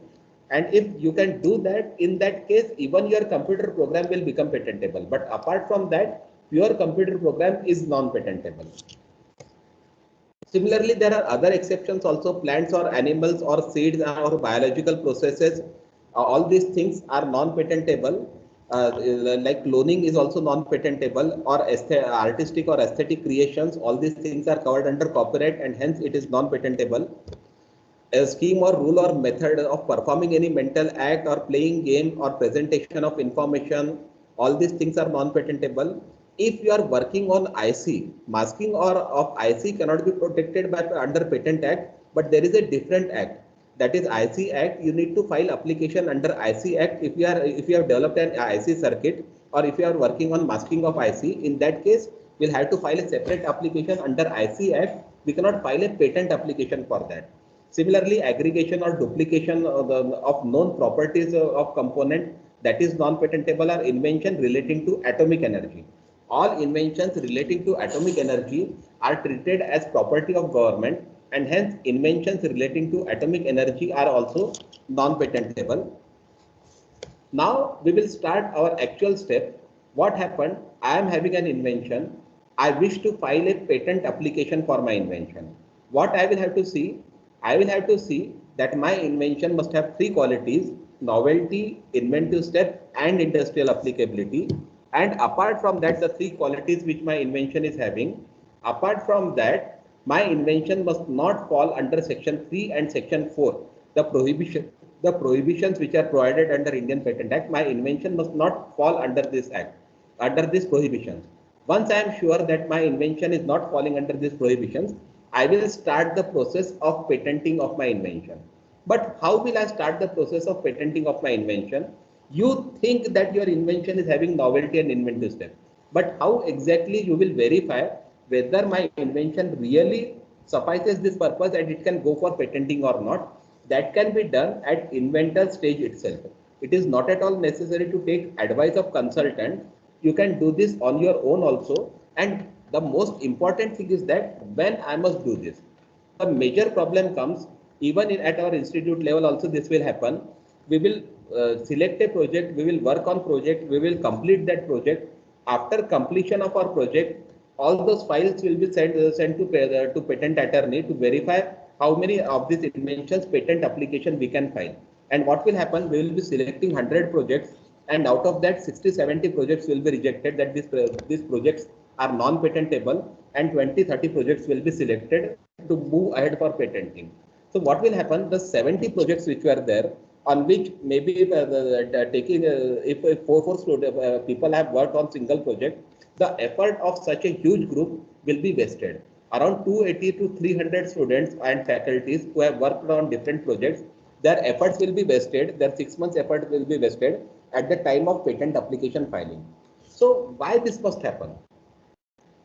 And if you can do that, in that case, even your computer program will become patentable. But apart from that, pure computer program is non-patentable. Similarly, there are other exceptions also. Plants or animals or seeds or biological processes, all these things are non-patentable. Like cloning is also non-patentable, or artistic or aesthetic creations, all these things are covered under copyright and hence it is non-patentable. A scheme or rule or method of performing any mental act or playing game or presentation of information, all these things are non-patentable. If you are working on IC, masking or of IC cannot be protected by under Patent Act, but there is a different act, that is IC Act. You need to file application under IC Act if you have developed an IC circuit, or if you are working on masking of IC. In that case, we'll have to file a separate application under IC Act. We cannot file a patent application for that. Similarly, aggregation or duplication of known properties of component, that is non-patentable, or invention relating to atomic energy. All inventions relating to atomic energy are treated as property of government, and hence inventions relating to atomic energy are also non-patentable. Now we will start our actual step. What happened? I am having an invention. I wish to file a patent application for my invention. What I will have to see? I will have to see that my invention must have three qualities: novelty, inventive step, and industrial applicability. And apart from that, the three qualities which my invention is having, apart from that, my invention must not fall under section 3 and section 4, the prohibitions which are provided under Indian Patent Act. My invention must not fall under this act, under this prohibitions. Once I am sure that my invention is not falling under these prohibitions, I will start the process of patenting of my invention. But how will I start the process of patenting of my invention? You think that your invention is having novelty and inventive step, but how exactly you will verify whether my invention really suffices this purpose and it can go for patenting or not? That can be done at inventor stage itself. It is not at all necessary to take advice of consultant. You can do this on your own also. And the most important thing is that when I must do this, the major problem comes even at our institute level also. This will happen. We will select a project, we will work on project, we will complete that project. After completion of our project, all those files will be sent to patent attorney to verify how many of these inventions patent application we can file. And what will happen, we will be selecting 100 projects, and out of that 60-70 projects will be rejected, that these projects are non-patentable, and 20-30 projects will be selected to move ahead for patenting. So what will happen, the 70 projects which were there, on which maybe if four people have worked on single project, the effort of such a huge group will be wasted. Around 280 to 300 students and faculties who have worked on different projects, their efforts will be wasted, their 6 months effort will be wasted at the time of patent application filing. So why this must happen?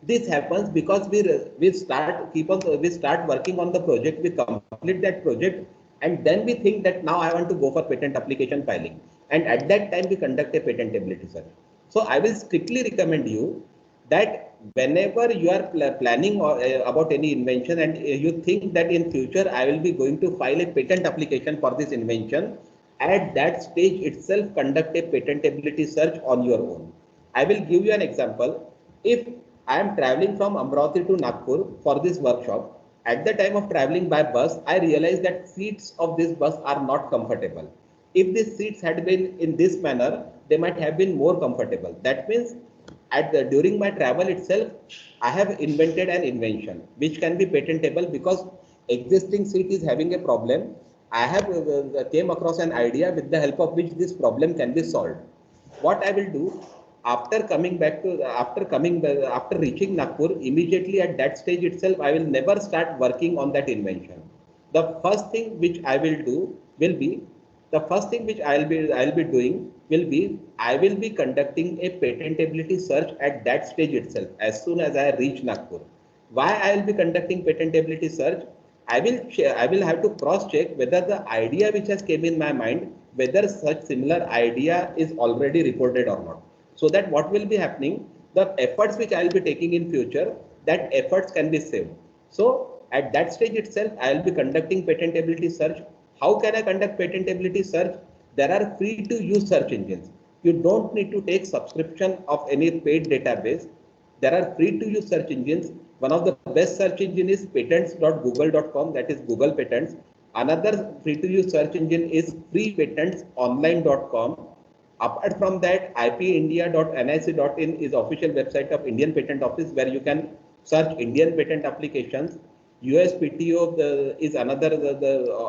This happens because we start working on the project, we complete that project, and then we think that now I want to go for patent application filing, and at that time we conduct a patentability search. So I will strictly recommend you that whenever you are planning about any invention and you think that in future I will be going to file a patent application for this invention, at that stage itself conduct a patentability search on your own. I will give you an example. If I am traveling from Amravati to Nagpur for this workshop, at the time of traveling by bus, I realized that seats of this bus are not comfortable. If these seats had been in this manner, they might have been more comfortable. That means during my travel itself, I have invented an invention which can be patentable because existing seat is having a problem. I have came across an idea with the help of which this problem can be solved. What I will do, after reaching Nagpur, immediately at that stage itself, I will never start working on that invention. The first thing which I will do will be, the first thing which I'll be doing will be, I will be conducting a patentability search at that stage itself as soon as I reach Nagpur. Why I will be conducting patentability search? I will have to cross check whether the idea which has came in my mind, whether such similar idea is already reported or not. So that what will be happening, the efforts which I will be taking in future, that efforts can be saved. So at that stage itself, I will be conducting patentability search. How can I conduct patentability search? There are free to use search engines. You don't need to take subscription of any paid database. There are free to use search engines. One of the best search engine is patents.google.com, that is Google Patents. Another free to use search engine is freepatentsonline.com. Apart from that, ipindia.nic.in is official website of Indian Patent Office where you can search Indian patent applications. USPTO is another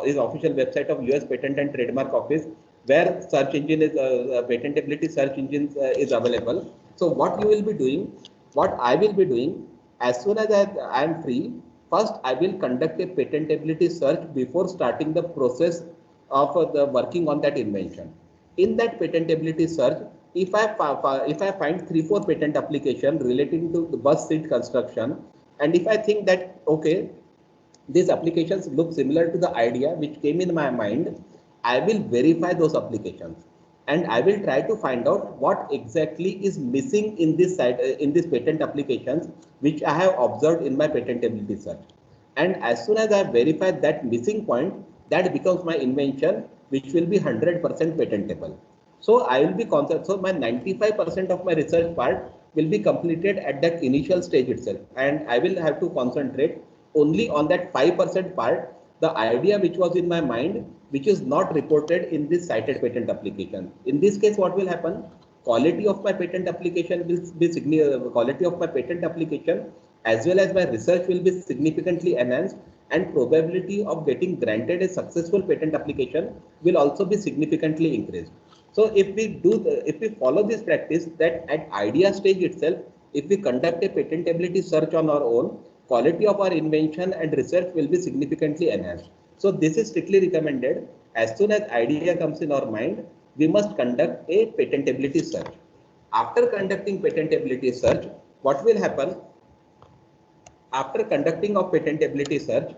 is official website of US Patent and Trademark Office where search engine is patentability search engines is available. So what you will be doing, what I will be doing, as soon as I am free, first I will conduct a patentability search before starting the process of the working on that invention. In that patentability search, if I find 3-4 patent application relating to the bus seat construction, and if I think that okay, these applications look similar to the idea which came in my mind, I will verify those applications and I will try to find out what exactly is missing in this site, in these patent applications which I have observed in my patentability search. And as soon as I verify that missing point, that becomes my invention, which will be 100% patentable. So I will be concerned. So my 95% of my research part will be completed at that initial stage itself, and I will have to concentrate only on that 5% part the idea which was in my mind, which is not reported in this cited patent application. In this case, what will happen? Quality of my patent application will be quality of my patent application as well as my research will be significantly enhanced, and probability of getting granted a successful patent application will also be significantly increased. So if we follow this practice, that at idea stage itself, if we conduct a patentability search on our own, quality of our invention and research will be significantly enhanced. So this is strictly recommended. As soon as idea comes in our mind, we must conduct a patentability search. After conducting patentability search, what will happen? After conducting of patentability search,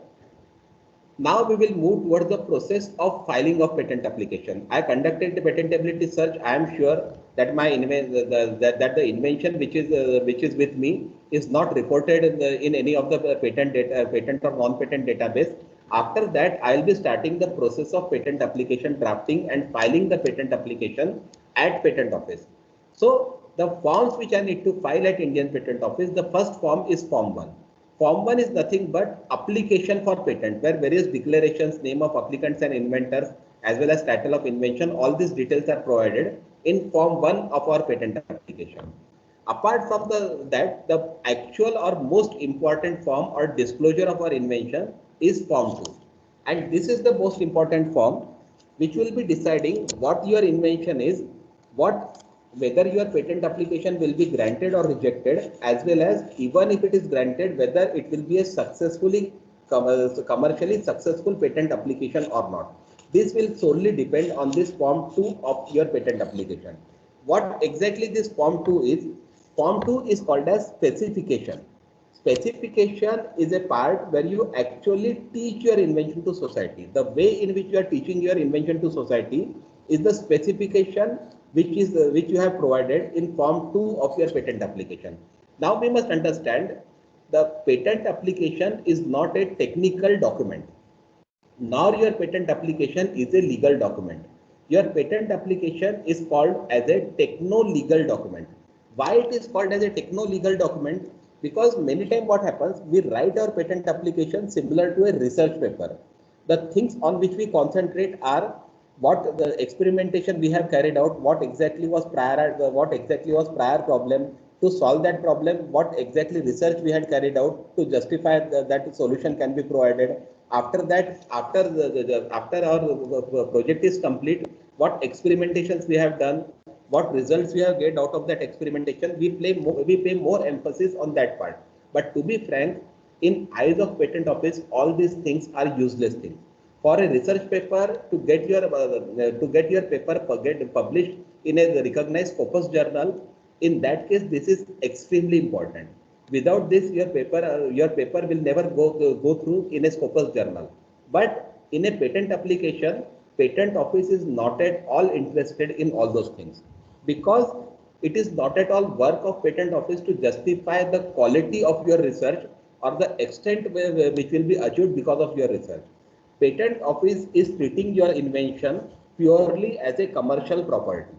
now we will move towards the process of filing of patent application. I conducted the patentability search. I am sure that my that the invention which is with me is not reported in any of the patent or non-patent database. After that, I will be starting the process of patent application drafting and filing the patent application at patent office. So the forms which I need to file at Indian Patent Office, the first form is Form 1. Form 1 is nothing but application for patent, where various declarations, name of applicants and inventors, as well as title of invention, all these details are provided in Form 1 of our patent application. Apart from that, the actual or most important form or disclosure of our invention is Form 2. And this is the most important form which will be deciding what your invention is, whether your patent application will be granted or rejected, as well as even if it is granted, whether it will be a commercially successful patent application or not. This will solely depend on this Form 2 of your patent application. What exactly this Form 2 is? Form 2 is called as specification. Specification is a part where you actually teach your invention to society. The way in which you are teaching your invention to society is the specification which you have provided in Form 2 of your patent application. Now we must understand the patent application is not a technical document, nor your patent application is a legal document. Your patent application is called as a techno-legal document. Why it is called as a techno-legal document? Because many times what happens, we write our patent application similar to a research paper. The things on which we concentrate are what the experimentation we have carried out, what exactly was prior problem to solve that problem, what exactly research we had carried out to justify that solution can be provided. After that, after our project is complete, what experimentations we have done, what results we have get out of that experimentation, we pay more emphasis on that part. But to be frank, in eyes of patent office, all these things are useless things. For a research paper to get your paper published in a recognized Scopus journal, in that case, this is extremely important. Without this, your paper will never go through in a Scopus journal. But in a patent application, patent office is not at all interested in all those things, because it is not at all work of patent office to justify the quality of your research or the extent which will be achieved because of your research. Patent office is treating your invention purely as a commercial property,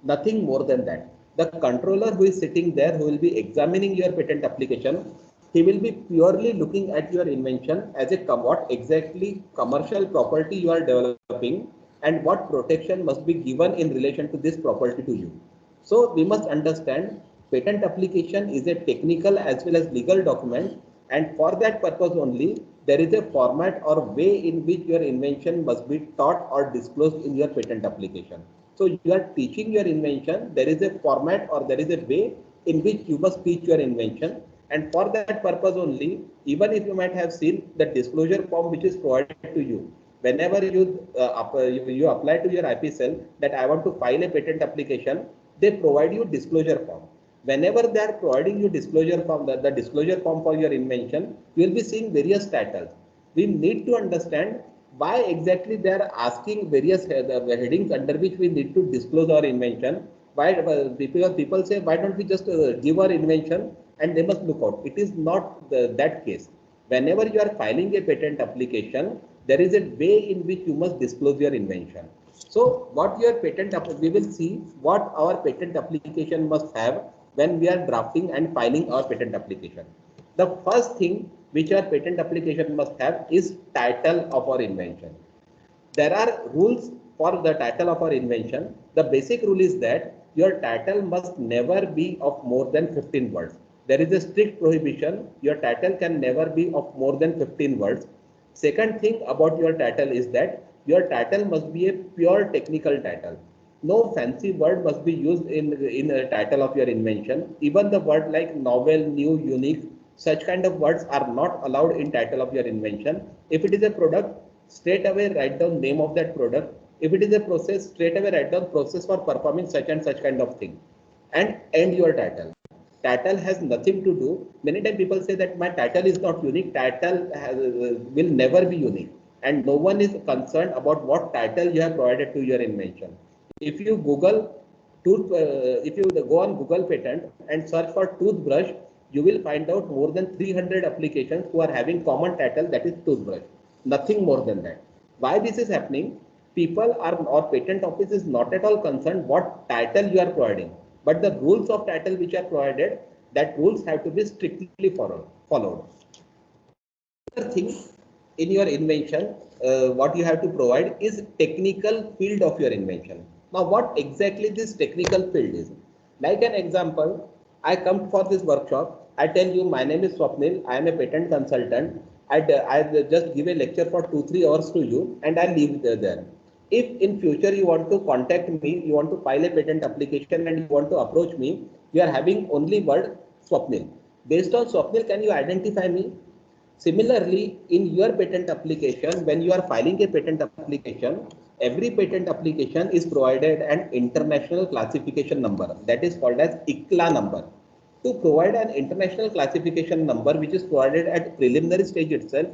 nothing more than that. The controller who is sitting there, who will be examining your patent application, he will be purely looking at your invention as a what exactly commercial property you are developing and what protection must be given in relation to this property to you. So we must understand patent application is a technical as well as legal document, and for that purpose only there is a format or way in which your invention must be taught or disclosed in your patent application. So you are teaching your invention, there is a format or there is a way in which you must teach your invention, and for that purpose only, even if you might have seen the disclosure form which is provided to you, whenever you apply to your IP cell that I want to file a patent application, they provide you disclosure form. Whenever they are providing you disclosure form, the disclosure form for your invention, you will be seeing various titles. We need to understand why exactly they are asking various headings under which we need to disclose our invention. Why people say, why don't we just give our invention and they must look out? It is not that case. Whenever you are filing a patent application, there is a way in which you must disclose your invention. So what your patent, we will see what our patent application must have when we are drafting and filing our patent application. The first thing which our patent application must have is title of our invention. There are rules for the title of our invention. The basic rule is that your title must never be of more than 15 words. There is a strict prohibition. Your title can never be of more than 15 words. Second thing about your title is that your title must be a pure technical title. No fancy word must be used in a title of your invention. Even the word like novel, new, unique, such kind of words are not allowed in title of your invention. If it is a product, straight away write down name of that product. If it is a process, straight away write down process for performing such and such kind of thing, and end your title. Title has nothing to do. Many times people say that my title is not unique. Title will never be unique, and no one is concerned about what title you have provided to your invention. If you if you go on Google patent and search for toothbrush, you will find out more than 300 applications who are having common title, that is toothbrush. Nothing more than that. Why this is happening? People are, or patent office is not at all concerned what title you are providing, but the rules of title which are provided, that rules have to be strictly followed. Another thing in your invention, what you have to provide is technical field of your invention. Now, what exactly this technical field is? Like an example, I come for this workshop. I tell you, my name is Swapnil. I am a patent consultant. I just give a lecture for 2-3 hours to you, and I leave there. If in future you want to contact me, you want to file a patent application, and you want to approach me, you are having only word Swapnil. Based on Swapnil, can you identify me? Similarly, in your patent application, when you are filing a patent application, every patent application is provided an international classification number, that is called as ICLA number. To provide an international classification number which is provided at preliminary stage itself,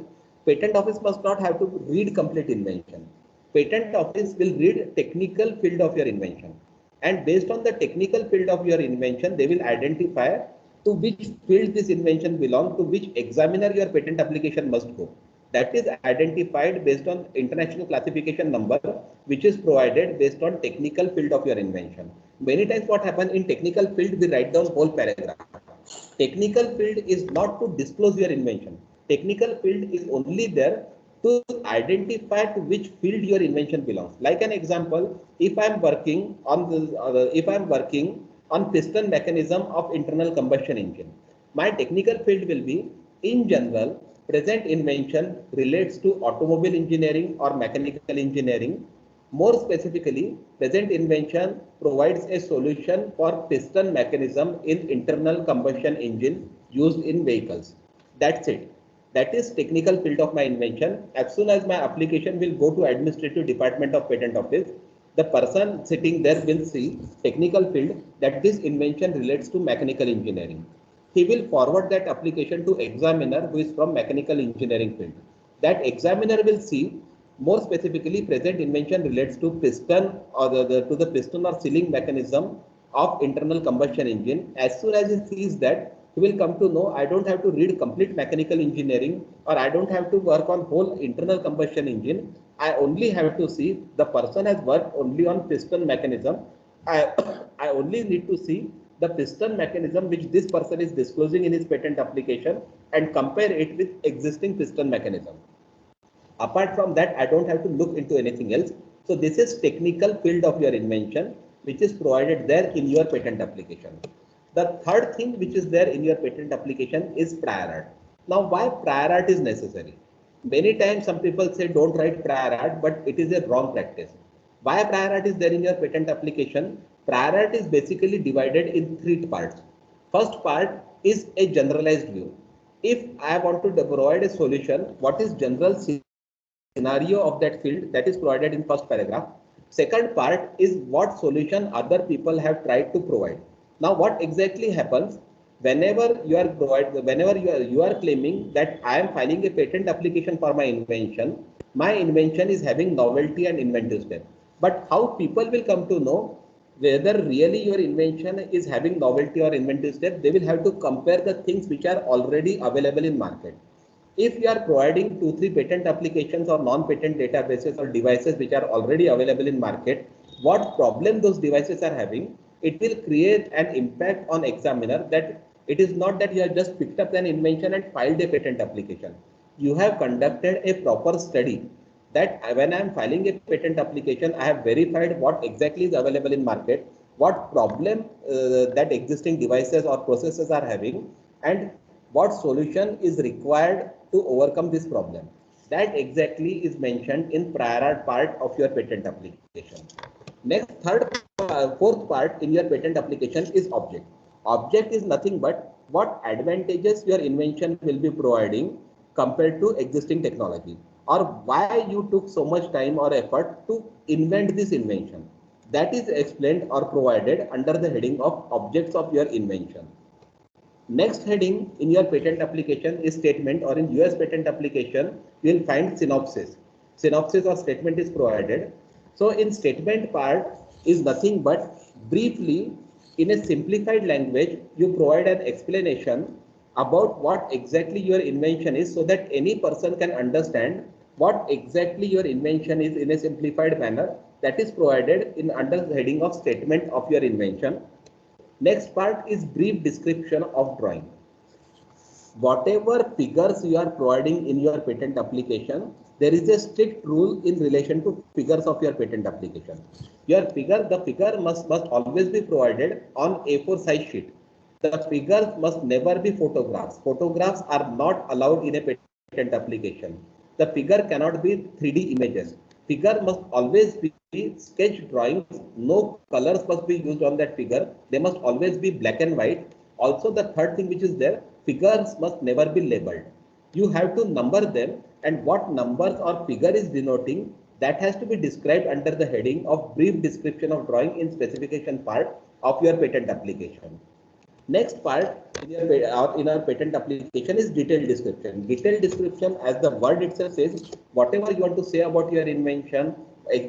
patent office must not have to read complete invention. Patent office will read technical field of your invention, and based on the technical field of your invention, they will identify to which field this invention belongs, to which examiner your patent application must go. That is identified based on international classification number, which is provided based on technical field of your invention. Many times what happens in technical field, we write down whole paragraph. Technical field is not to disclose your invention. Technical field is only there to identify to which field your invention belongs. Like an example, if I am working on piston mechanism of internal combustion engine, my technical field will be, in general, present invention relates to automobile engineering or mechanical engineering. More specifically, present invention provides a solution for piston mechanism in internal combustion engine used in vehicles. That's it. That is technical field of my invention. As soon as my application will go to administrative department of patent office, the person sitting there will see technical field that this invention relates to mechanical engineering. He will forward that application to examiner who is from mechanical engineering field. That examiner will see more specifically present invention relates to piston or to the piston or sealing mechanism of internal combustion engine. As soon as he sees that, he will come to know I don't have to read complete mechanical engineering, or I don't have to work on whole internal combustion engine. I only have to see the person has worked only on piston mechanism. I, I only need to see the piston mechanism which this person is disclosing in his patent application and compare it with existing piston mechanism. Apart from that, I don't have to look into anything else. So this is technical field of your invention, which is provided there in your patent application. The third thing which is there in your patent application is prior art. Now, why prior art is necessary? Many times some people say don't write prior art, but it is a wrong practice. Why prior art is there in your patent application? Prior art is basically divided in 3 parts. First part is a generalized view. If I want to provide a solution, what is general scenario of that field, that is provided in first paragraph. Second part is what solution other people have tried to provide. Now, what exactly happens whenever you are claiming that I am filing a patent application for my invention is having novelty and inventive step. But how people will come to know whether really your invention is having novelty or inventive step? They will have to compare the things which are already available in market. If you are providing 2-3 patent applications or non-patent databases or devices which are already available in market, what problem those devices are having, it will create an impact on examiner that It is not that you have just picked up an invention and filed a patent application. You have conducted a proper study that when I am filing a patent application, I have verified what exactly is available in market, what problem that existing devices or processes are having, and what solution is required to overcome this problem. That exactly is mentioned in prior art part of your patent application. Next, fourth part in your patent application is object. Object is nothing but what advantages your invention will be providing compared to existing technology, or why you took so much time or effort to invent this invention. That is explained or provided under the heading of objects of your invention. Next heading in your patent application is statement, or in US patent application, you will find synopsis. Synopsis or statement is provided. So in statement part is nothing but briefly in a simplified language, you provide an explanation about what exactly your invention is so that any person can understand what exactly your invention is in a simplified manner. That is provided in under the heading of statement of your invention. Next part is brief description of drawing. Whatever figures you are providing in your patent application, there is a strict rule in relation to figures of your patent application. The figure must always be provided on A4 size sheet. The figures must never be photographs. Photographs are not allowed in a patent application. The figure cannot be 3D images. Figure must always be sketch drawings. No colors must be used on that figure. They must always be black and white. Also, the third thing which is there, figures must never be labeled. You have to number them, and what numbers or figure is denoting, that has to be described under the heading of brief description of drawing in specification part of your patent application. Next part in our patent application is detailed description. Detailed description, as the word itself says, whatever you want to say about your invention,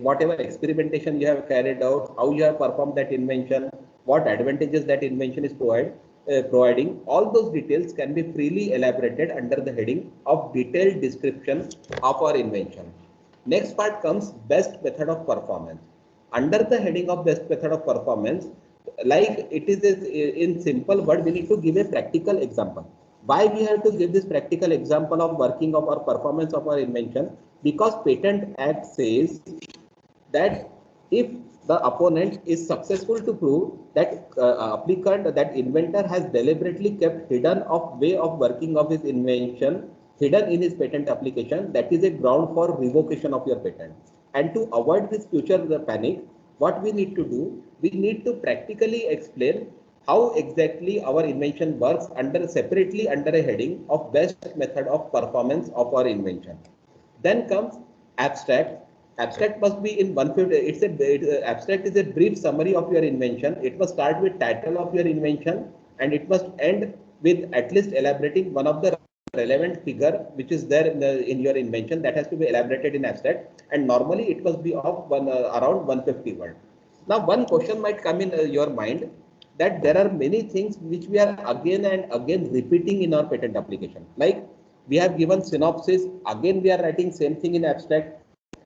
whatever experimentation you have carried out, how you have performed that invention, what advantages that invention is providing, all those details can be freely elaborated under the heading of detailed description of our invention. Next part comes best method of performance. Under the heading of best method of performance, like it is in simple word, we need to give a practical example. Why we have to give this practical example of working of our performance of our invention? Because Patent Act says that if the opponent is successful to prove that applicant, that inventor has deliberately kept hidden of way of working of his invention hidden in his patent application, that is a ground for revocation of your patent. And to avoid this future panic, what we need to do, we need to practically explain how exactly our invention works separately under a heading of best method of performance of our invention. Then comes abstract. Abstract must be in 150. Abstract is a brief summary of your invention. It must start with title of your invention, and it must end with at least elaborating one of the relevant figure which is there in your invention. That has to be elaborated in abstract, and normally it must be of around 150 words. Now, one question might come in your mind, that there are many things which we are again and again repeating in our patent application. Like we have given synopsis, again we are writing same thing in abstract.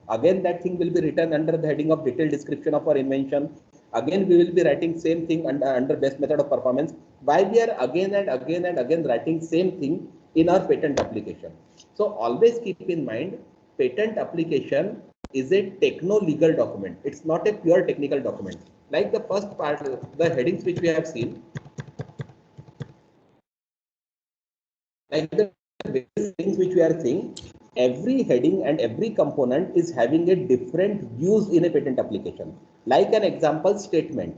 Again that thing will be written under the heading of detailed description of our invention. Again we will be writing same thing under best method of performance. Why we are again and again writing same thing in our patent application? So always keep in mind, patent application is a techno-legal document. It's not a pure technical document. Like the first part, the headings which we have seen, like the things which we are seeing, every heading and every component is having a different use in a patent application. Like an example statement.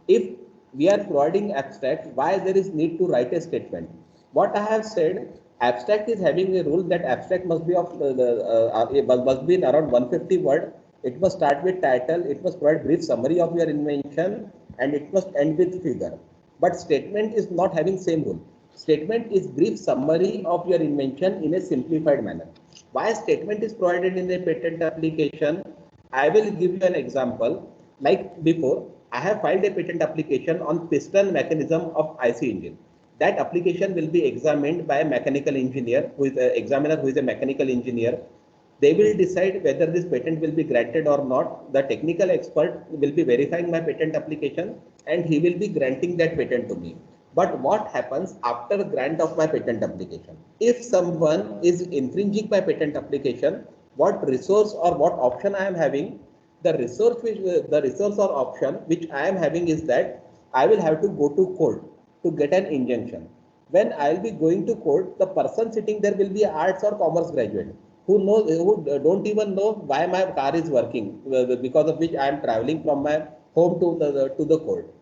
If we are providing abstract, why there is need to write a statement? What I have said, abstract is having a rule that abstract must be of must be in around 150 word. It must start with title, it must provide brief summary of your invention, and it must end with figure. But statement is not having same rule. Statement is brief summary of your invention in a simplified manner. Why statement is provided in a patent application? I will give you an example. Like before, I have filed a patent application on piston mechanism of IC engine. That application will be examined by a mechanical engineer, who is an examiner who is a mechanical engineer. They will decide whether this patent will be granted or not. The technical expert will be verifying my patent application, and he will be granting that patent to me. But what happens after grant of my patent application? If someone is infringing my patent application, what resource or what option I am having? The resource or option which I am having is that I will have to go to court to get an injunction. When I will be going to court, the person sitting there will be arts or commerce graduate who don't even know why my car is working, because of which I am traveling from my home to the court,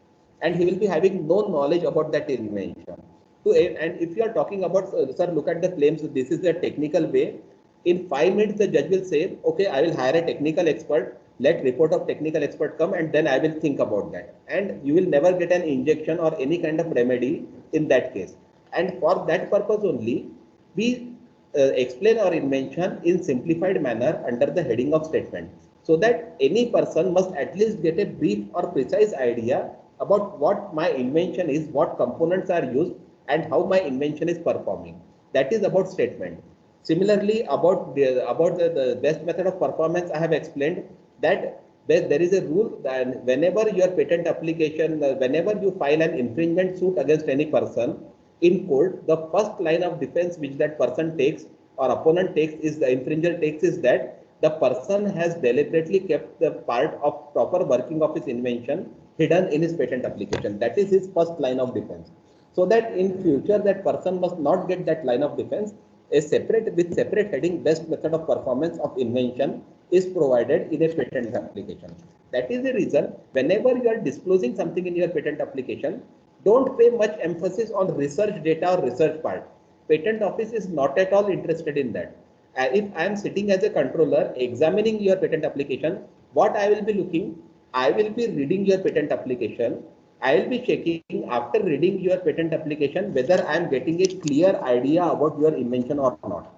and he will be having no knowledge about that invention. So, and if you are talking about, sir, look at the claims. This is the technical way. In 5 minutes, the judge will say, okay, I will hire a technical expert. Let report of technical expert come, and then I will think about that. And you will never get an injection or any kind of remedy in that case. And for that purpose only, we explain our invention in simplified manner under the heading of statement, so that any person must at least get a brief or precise idea about what my invention is, what components are used, and how my invention is performing. That is about statement. Similarly, about the best method of performance, I have explained that there is a rule that whenever your patent application, whenever you file an infringement suit against any person in court, the first line of defense which that person takes or opponent takes is the infringer takes is that the person has deliberately kept the part of proper working of his invention hidden in his patent application. That is his first line of defense. So that in future that person must not get that line of defense, a separate with separate heading best method of performance of invention is provided in a patent application. That is the reason whenever you are disclosing something in your patent application, don't pay much emphasis on research data or research part. Patent office is not at all interested in that. If I am sitting as a controller examining your patent application, what I will be looking, I will be reading your patent application. I will be checking after reading your patent application whether I am getting a clear idea about your invention or not.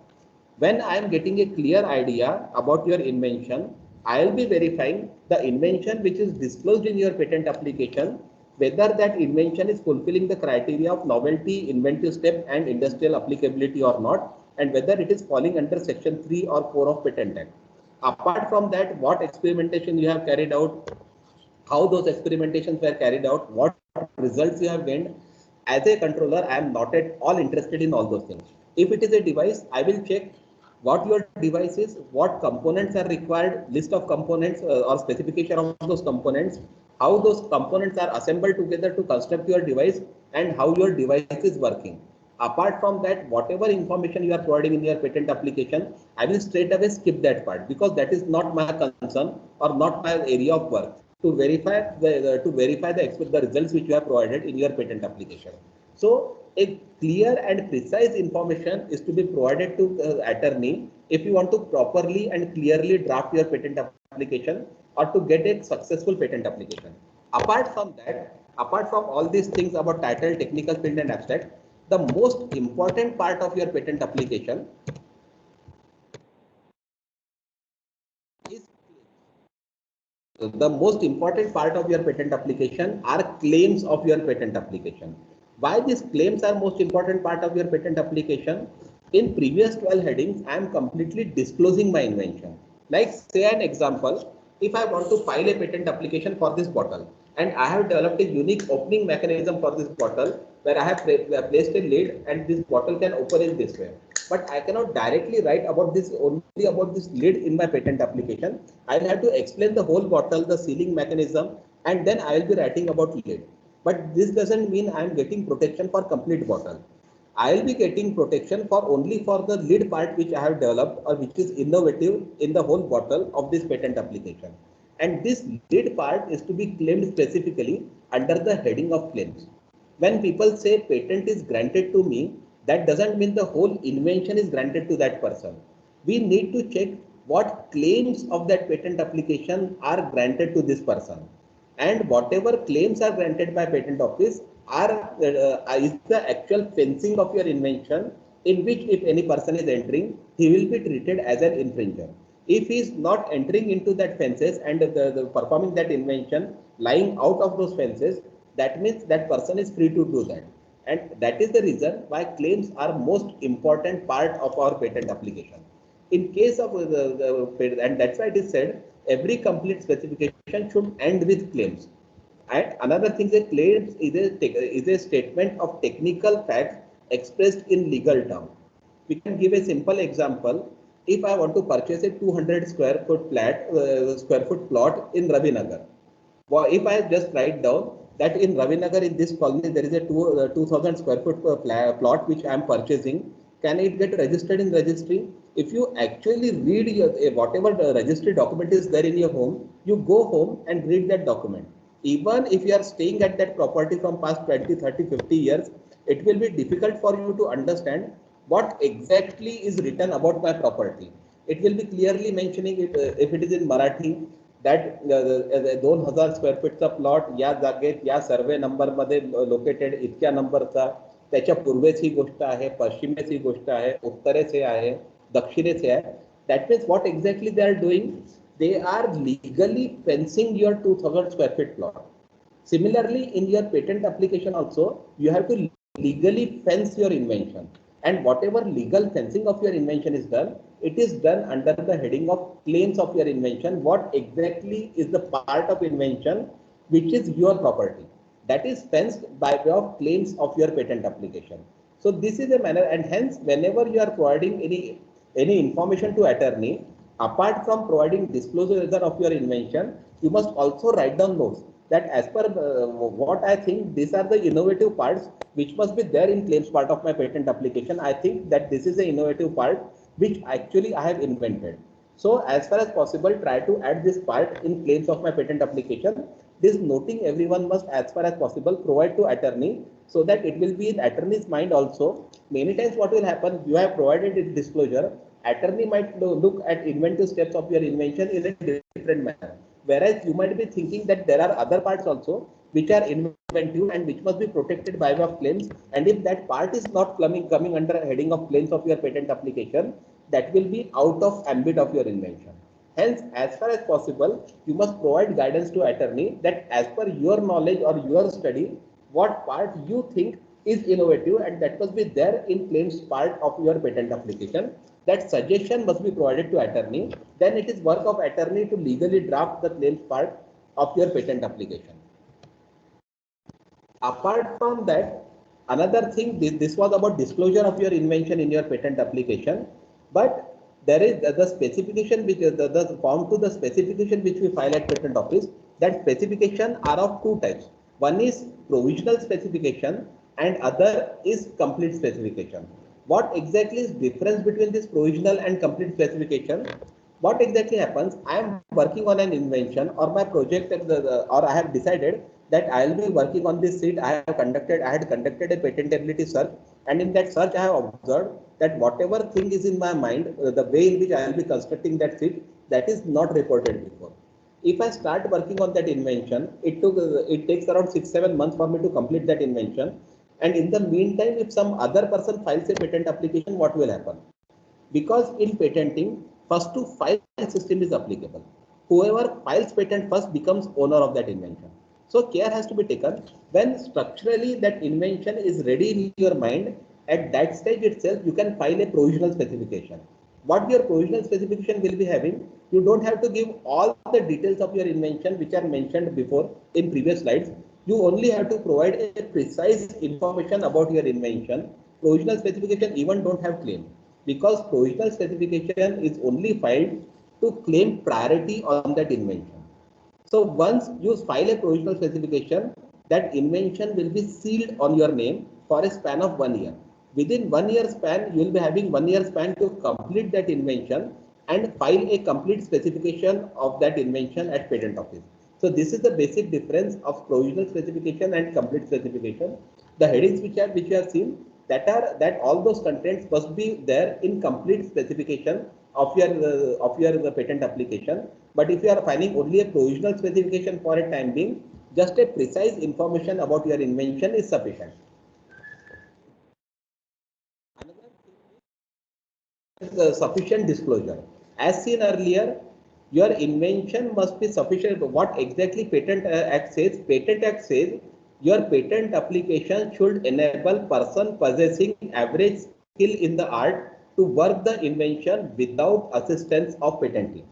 When I am getting a clear idea about your invention, I will be verifying the invention which is disclosed in your patent application, whether that invention is fulfilling the criteria of novelty, inventive step, and industrial applicability or not, and whether it is falling under section 3 or 4 of Patent Act. Apart from that, what experimentation you have carried out, how those experimentations were carried out, what results you have gained. As a controller, I am not at all interested in all those things. If it is a device, I will check what your device is, what components are required, list of components or specification of those components, how those components are assembled together to construct your device, and how your device is working. Apart from that, whatever information you are providing in your patent application, I will straight away skip that part because that is not my concern or not my area of work to verify the results which you have provided in your patent application. So a clear and precise information is to be provided to attorney if you want to properly and clearly draft your patent application or to get a successful patent application. Apart from that, apart from all these things about title, technical field, and abstract, the most important part of your patent application is the most important part of your patent application are claims of your patent application. Why these claims are most important part of your patent application? In previous 12 headings, I am completely disclosing my invention. Like say an example, if I want to file a patent application for this bottle and I have developed a unique opening mechanism for this bottle where I have placed a lid and this bottle can open in this way. But I cannot directly write about this only about this lid in my patent application. I will have to explain the whole bottle, the sealing mechanism, and then I will be writing about lid. But this doesn't mean I am getting protection for complete bottle. I will be getting protection for only for the lid part which I have developed or which is innovative in the whole bottle of this patent application. And this lid part is to be claimed specifically under the heading of claims. When people say patent is granted to me, that doesn't mean the whole invention is granted to that person. We need to check what claims of that patent application are granted to this person, and whatever claims are granted by patent office are is the actual fencing of your invention, in which if any person is entering, he will be treated as an infringer. If he is not entering into that fences and the performing that invention lying out of those fences, that means that person is free to do that. And that is the reason why claims are most important part of our patent application. In case of and that's why it is said every complete specification should end with claims. And another thing, the claims is a statement of technical facts expressed in legal terms. We can give a simple example. If I want to purchase a 200 square foot plot in Ravinagar, well, if I just write down that in Ravinagar, in this colony, there is a 2000 square foot plot which I am purchasing, can it get registered in registry? If you actually read whatever the registry document is there in your home, you go home and read that document. Even if you are staying at that property from past 20, 30, 50 years, it will be difficult for you to understand what exactly is written about my property. It will be clearly mentioning it if it is in Marathi that 2000 square फीटचा plot या जागेत या survey number मध्ये located इतक्या नंबरचा, त्याच्या पूर्वेच ही गोष्ट आहे, पश्चिमेच ही गोष्ट आहे, उत्तरेच हे आहे, दक्षिणेच हे आहे. That means what exactly they are doing? They are legally fencing your 2000 square feet plot. Similarly, in your patent application also, you have to legally fence your invention. And whatever legal fencing of your invention is done, it is done under the heading of claims of your invention. What exactly is the part of invention which is your property? That is fenced by way of claims of your patent application. So this is a manner, and hence whenever you are providing any information to attorney, apart from providing disclosure of your invention, you must also write down notes that as per what I think, these are the innovative parts which must be there in claims part of my patent application. I think that this is the innovative part which actually I have invented. So as far as possible, try to add this part in claims of my patent application. This noting everyone must, as far as possible, provide to attorney, so that it will be in attorney's mind also. Many times what will happen, you have provided this disclosure, attorney might look at inventive steps of your invention in a different manner. Whereas you might be thinking that there are other parts also which are inventive and which must be protected by way of claims. And if that part is not coming under a heading of claims of your patent application, that will be out of ambit of your invention. Hence, as far as possible, you must provide guidance to attorney that as per your knowledge or your study, what part you think is innovative, and that must be there in claims part of your patent application. That suggestion must be provided to attorney. Then it is work of attorney to legally draft the claims part of your patent application. Apart from that, another thing, this was about disclosure of your invention in your patent application, but there is the specification which is the form to the specification which we file at patent office. That specification are of two types. One is provisional specification and other is complete specification. What exactly is difference between this provisional and complete specification? What exactly happens? I am working on an invention or my project, or I have decided that I will be working on this seat. I had conducted a patentability search, and in that search I have observed that whatever thing is in my mind, the way in which I will be constructing that seat, that is not reported before. If I start working on that invention, it takes around 6-7 months for me to complete that invention. And in the meantime, if some other person files a patent application, what will happen? Because in patenting, first to file system is applicable. Whoever files patent first becomes owner of that invention. So care has to be taken when structurally that invention is ready in your mind. At that stage itself, you can file a provisional specification. What your provisional specification will be having, you don't have to give all the details of your invention which are mentioned before in previous slides. You only have to provide a precise information about your invention. Provisional specification even don't have claim, because provisional specification is only filed to claim priority on that invention. So once you file a provisional specification, that invention will be sealed on your name for a span of 1 year. Within 1 year span, you will be having 1 year span to complete that invention and file a complete specification of that invention at patent office. So this is the basic difference of provisional specification and complete specification. The headings which you have seen, that all those contents must be there in complete specification of your patent application. But if you are filing only a provisional specification for a time being, just a precise information about your invention is sufficient. Another thing is sufficient disclosure. As seen earlier, your invention must be sufficient. What exactly Patent Act says? Patent Act says your patent application should enable person possessing average skill in the art to work the invention without assistance of patentee.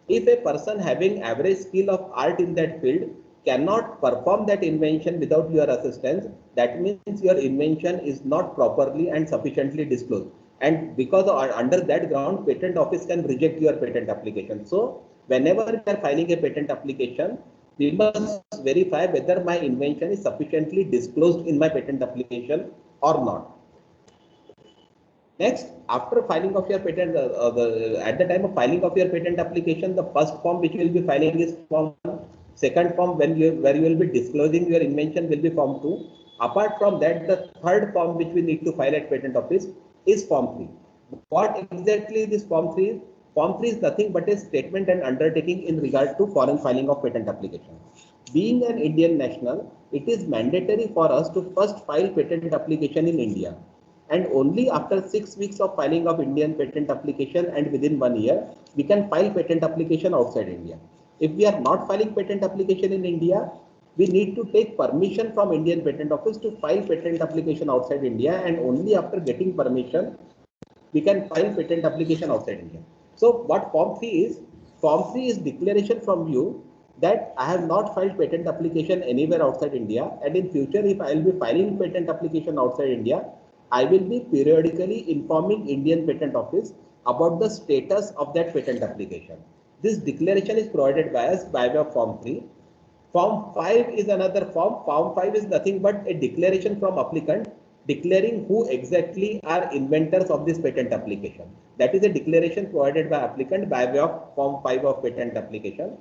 If a person having average skill of art in that field cannot perform that invention without your assistance, that means your invention is not properly and sufficiently disclosed. And because under that ground, patent office can reject your patent application. So whenever we are filing a patent application, we must verify whether my invention is sufficiently disclosed in my patent application or not. Next, after filing of your patent, at the time of filing of your patent application, the first form which you will be filing is form 1. Second form, where you will be disclosing your invention, will be form 2. Apart from that, the third form which we need to file at patent office is form 3. What exactly is form 3? Form 3 is nothing but a statement and undertaking in regard to foreign filing of patent application. Being an Indian national, it is mandatory for us to first file patent application in India. And only after 6 weeks of filing of Indian patent application and within 1 year, we can file patent application outside India. If we are not filing patent application in India, we need to take permission from Indian Patent Office to file patent application outside India, and only after getting permission, we can file patent application outside India. So what form 3 is? Form 3 is declaration from you that I have not filed patent application anywhere outside India, and in future if I will be filing patent application outside India, I will be periodically informing Indian Patent Office about the status of that patent application. This declaration is provided by us by way of form 3. Form 5 is another form. Form 5 is nothing but a declaration from applicant declaring who exactly are inventors of this patent application. That is a declaration provided by applicant by way of form 5 of patent application.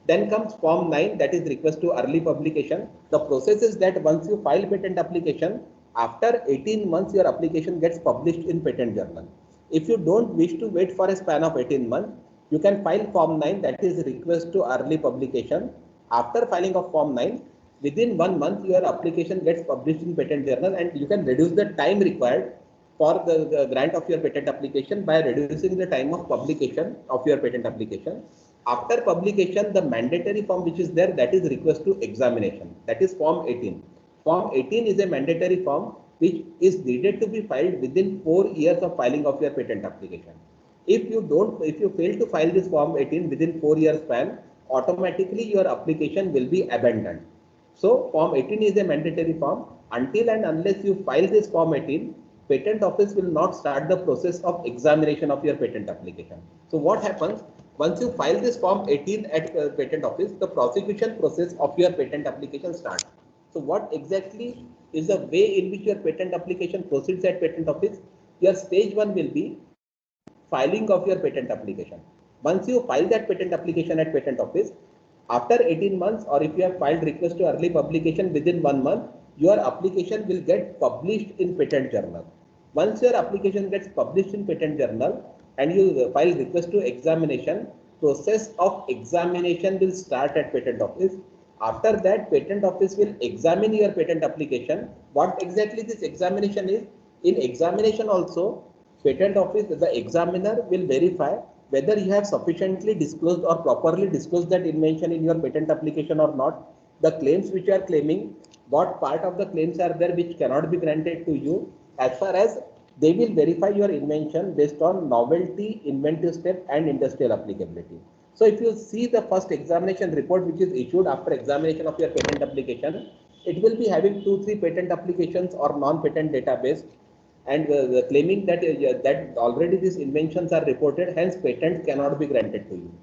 Then comes form 9, that is request to early publication. The process is that once you file patent application, after 18 months your application gets published in patent journal. If you don't wish to wait for a span of 18 months, you can file form 9, that is request to early publication. After filing of form 9, within 1 month your application gets published in patent journal, and you can reduce the time required for the grant of your patent application by reducing the time of publication of your patent application. After publication, the mandatory form which is there, that is request to examination, that is form 18. Form 18 is a mandatory form which is needed to be filed within 4 years of filing of your patent application. If you fail to file this form 18 within 4 years span, automatically your application will be abandoned. So form 18 is a mandatory form. Until and unless you file this form 18, patent office will not start the process of examination of your patent application. So what happens? Once you file this form 18 at patent office, the prosecution process of your patent application starts. So what exactly is the way in which your patent application proceeds at patent office? Your stage 1 will be filing of your patent application. Once you file that patent application at patent office, after 18 months, or if you have filed request to early publication within 1 month, your application will get published in patent journal. Once your application gets published in patent journal and you file request to examination, process of examination will start at patent office. After that, patent office will examine your patent application. What exactly this examination is? In examination also, patent office, the examiner will verify whether you have sufficiently disclosed or properly disclosed that invention in your patent application or not, the claims which you are claiming, what part of the claims are there which cannot be granted to you, as far as they will verify your invention based on novelty, inventive step and industrial applicability. So if you see the first examination report which is issued after examination of your patent application, it will be having 2-3 patent applications or non-patent database, and claiming that that already these inventions are reported, hence patent cannot be granted to you.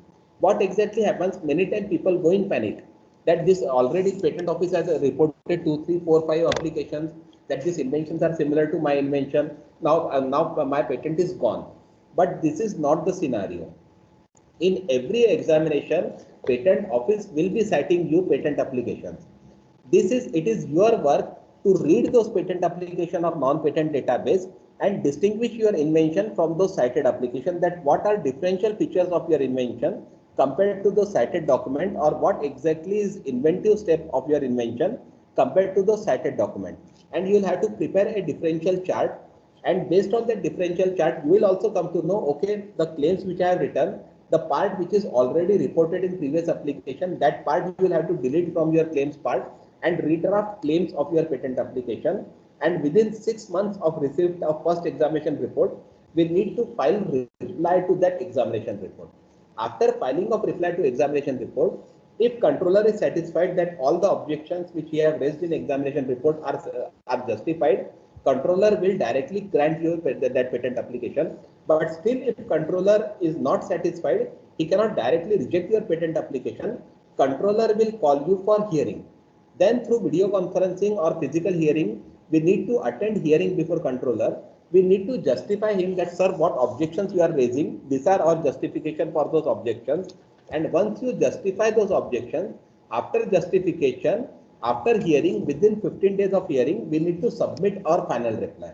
What exactly happens? Many times people go in panic that this already patent office has reported 2, 3, 4, 5 applications that these inventions are similar to my invention. Now my patent is gone. But this is not the scenario. In every examination, patent office will be citing you patent applications. It is your work to read those patent application or non-patent database and distinguish your invention from those cited application, that what are differential features of your invention compared to the cited document, or what exactly is inventive step of your invention compared to the cited document. And you will have to prepare a differential chart, and based on that differential chart, you will also come to know, okay, the claims which I have written, the part which is already reported in previous application, that part you will have to delete from your claims part and redraft claims of your patent application. And within 6 months of receipt of first examination report, we need to file reply to that examination report. After filing of reply to examination report, If controller is satisfied that all the objections which he have raised in examination report are justified, controller will directly grant you that patent application. But still, if controller is not satisfied, he cannot directly reject your patent application. Controller will call you for hearing. Then through video conferencing or physical hearing, we need to attend hearing before controller. We need to justify him that, sir, what objections you are raising, these are our justification for those objections. And once you justify those objections, after justification, after hearing, within 15 days of hearing, we need to submit our final reply.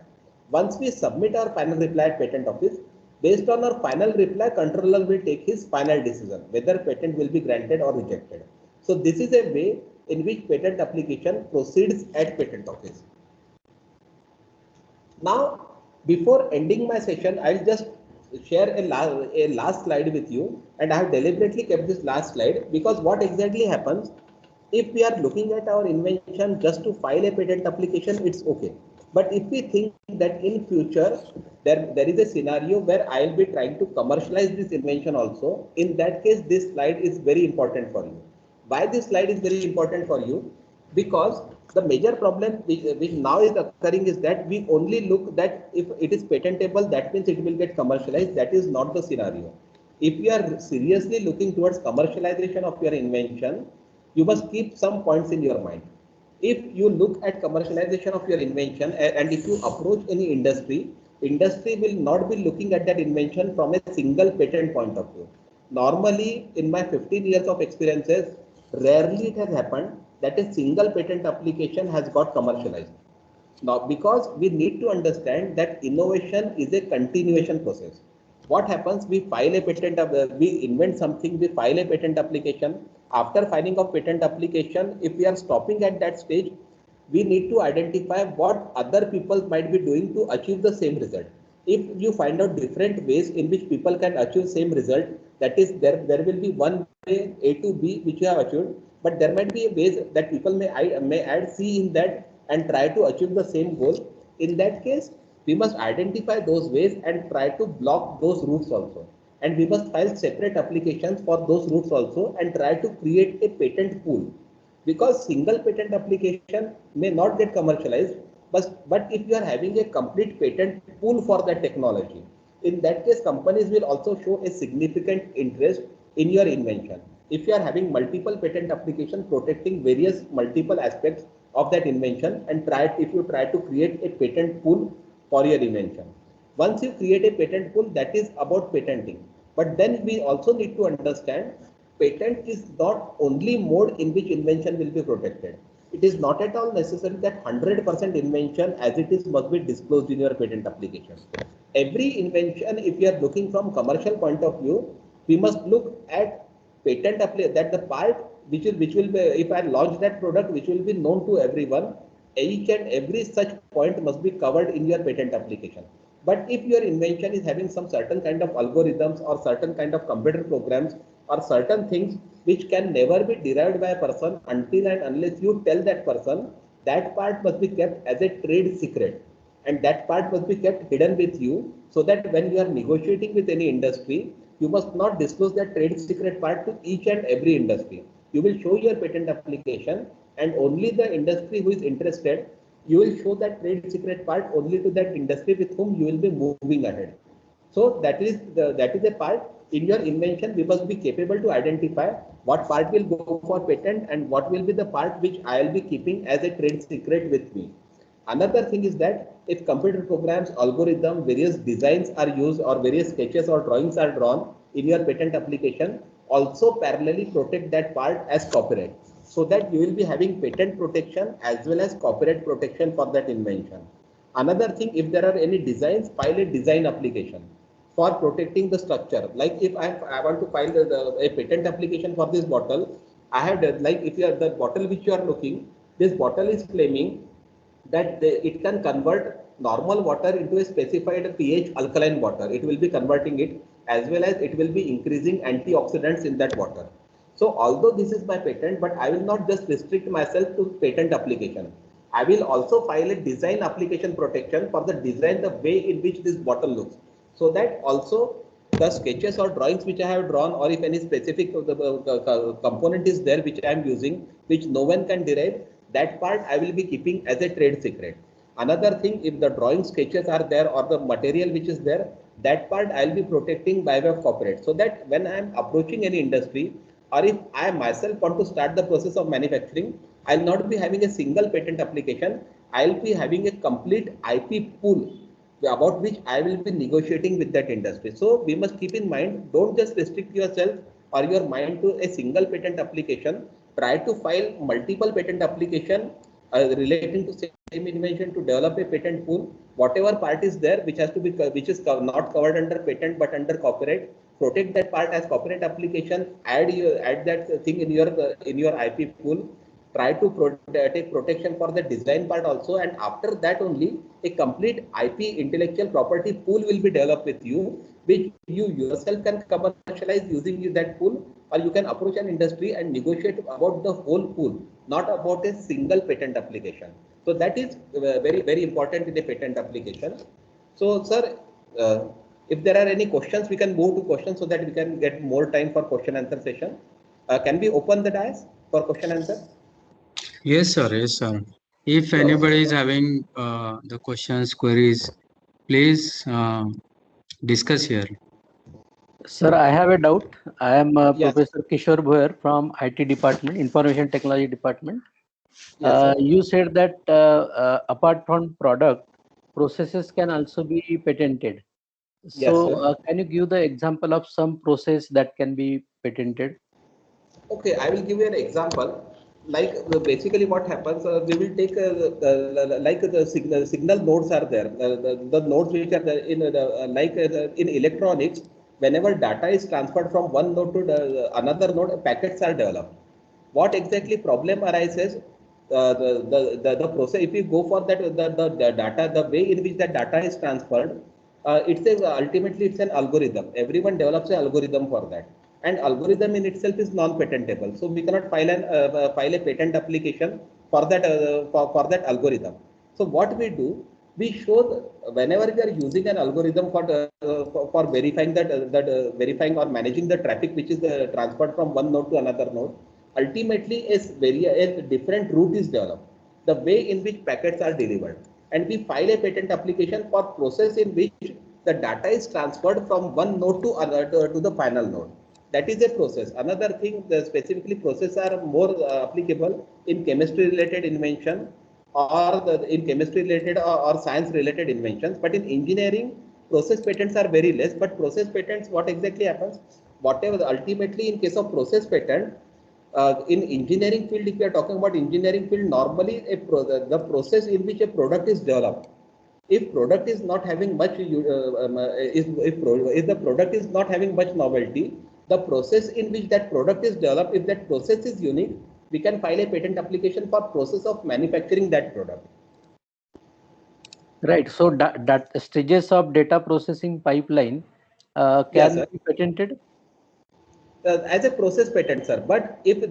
Once we submit our final reply at patent office, based on our final reply, controller will take his final decision, whether patent will be granted or rejected. So this is a way in which patent application proceeds at patent office. Now, before ending my session, I'll just share a last slide with you, and I have deliberately kept this last slide because what exactly happens if we are looking at our invention just to file a patent application, it's okay. But if we think that in future there is a scenario where I'll be trying to commercialize this invention also, in that case this slide is very important for you. Why this slide is very important for you? Because the major problem which now is occurring is that we only look that if it is patentable, that means it will get commercialized. That is not the scenario. If you are seriously looking towards commercialization of your invention, you must keep some points in your mind. If you look at commercialization of your invention and if you approach any industry will not be looking at that invention from a single patent point of view. Normally, in my 15 years of experiences, rarely it has happened that a single patent application has got commercialized. Now, because we need to understand that innovation is a continuation process. What happens? We file a patent, we invent something, we file a patent application. After filing of patent application, if we are stopping at that stage, we need to identify what other people might be doing to achieve the same result. If you find out different ways in which people can achieve same result, that is there will be one way A to B which you have achieved, but there might be ways that people may add C in that and try to achieve the same goal. In that case, we must identify those ways and try to block those routes also. And we must file separate applications for those routes also and try to create a patent pool. Because single patent application may not get commercialized, but if you are having a complete patent pool for that technology, in that case, companies will also show a significant interest in your invention. If you are having multiple patent applications protecting various multiple aspects of that invention and if you try to create a patent pool for your invention. Once you create a patent pool, that is about patenting. But then we also need to understand patent is not only mode in which invention will be protected. It is not at all necessary that 100% invention as it is must be disclosed in your patent application. Every invention, if you are looking from commercial point of view, we must look at patent that the part which will be, if I launch that product, which will be known to everyone, each and every such point must be covered in your patent application. But if your invention is having some certain kind of algorithms or certain kind of computer programs or certain things which can never be derived by a person until and unless you tell that person, that part must be kept as a trade secret. And that part must be kept hidden with you so that when you are negotiating with any industry, you must not disclose that trade secret part to each and every industry. You will show your patent application and only the industry who is interested, you will show that trade secret part only to that industry with whom you will be moving ahead. So that is a part in your invention. We must be capable to identify what part will go for patent and what will be the part which I will be keeping as a trade secret with me. Another thing is that if computer programs, algorithm, various designs are used or various sketches or drawings are drawn in your patent application, also parallelly protect that part as copyright, so that you will be having patent protection as well as copyright protection for that invention. Another thing, if there are any designs, file a design application for protecting the structure. Like if I want to file a patent application for this bottle, I have like if you are the bottle which you are looking, this bottle is claiming that it can convert normal water into a specified pH alkaline water. It will be converting it as well as it will be increasing antioxidants in that water. So although this is my patent, but I will not just restrict myself to patent application. I will also file a design application protection for the design, the way in which this bottle looks. So that also the sketches or drawings which I have drawn, or if any specific component is there which I am using, which no one can derive, that part I will be keeping as a trade secret. Another thing, if the drawing sketches are there or the material which is there, that part I'll be protecting by way of copyright, so that when I am approaching any industry, or if I myself want to start the process of manufacturing, I'll not be having a single patent application. I'll be having a complete IP pool about which I will be negotiating with that industry. So we must keep in mind, don't just restrict yourself or your mind to a single patent application. Try to file multiple patent application relating to same invention to develop a patent pool. Whatever part is there which has to be which is not covered under patent but under copyright, protect that part as copyright application. Add that thing in your IP pool. Try to take protection for the design part also, and after that only a complete IP intellectual property pool will be developed with you, which you yourself can commercialize using that pool, or you can approach an industry and negotiate about the whole pool, not about a single patent application. So that is very important in a patent application. So sir, if there are any questions, we can move to questions so that we can get more time for question answer session. Can we open the dais for question answer? Yes, sir. Yes, sir. If Sure. anybody is having the questions, queries, please discuss here. Sir, I have a doubt. I am Yes. Professor Kishore Bhoyer from IT department, Information Technology department. Yes, sir. You said that apart from product, processes can also be patented. Yes, So, sir. can you give the example of some process that can be patented? Okay, I will give you an example. Like basically what happens, we will take like the signal nodes are there. The nodes which are there in in electronics, whenever data is transferred from one node to another node, packets are developed. What exactly problem arises? The process. If you go for that the data, the way in which the data is transferred, ultimately it's an algorithm. Everyone develops an algorithm for that, and algorithm in itself is non-patentable. So we cannot file a patent application for that for that algorithm. So what we do, we show whenever we are using an algorithm for verifying verifying or managing the traffic which is transferred from one node to another node. Ultimately, a different route is developed, the way in which packets are delivered, and we file a patent application for process in which the data is transferred from one node to another to the final node. That is a process. Another thing, specifically processes are more applicable in chemistry related invention, or in chemistry related or science related inventions. But in engineering, process patents are very less. But process patents, what exactly happens? Whatever ultimately in case of process patent, in engineering field, if we are talking about engineering field, normally the process in which a product is developed, if product is not having much if the product is not having much novelty, the process in which that product is developed, if that process is unique, we can file a patent application for process of manufacturing that product. Right. So, that stages of data processing pipeline Yes, can sir. be patented. As a process patent, sir. But if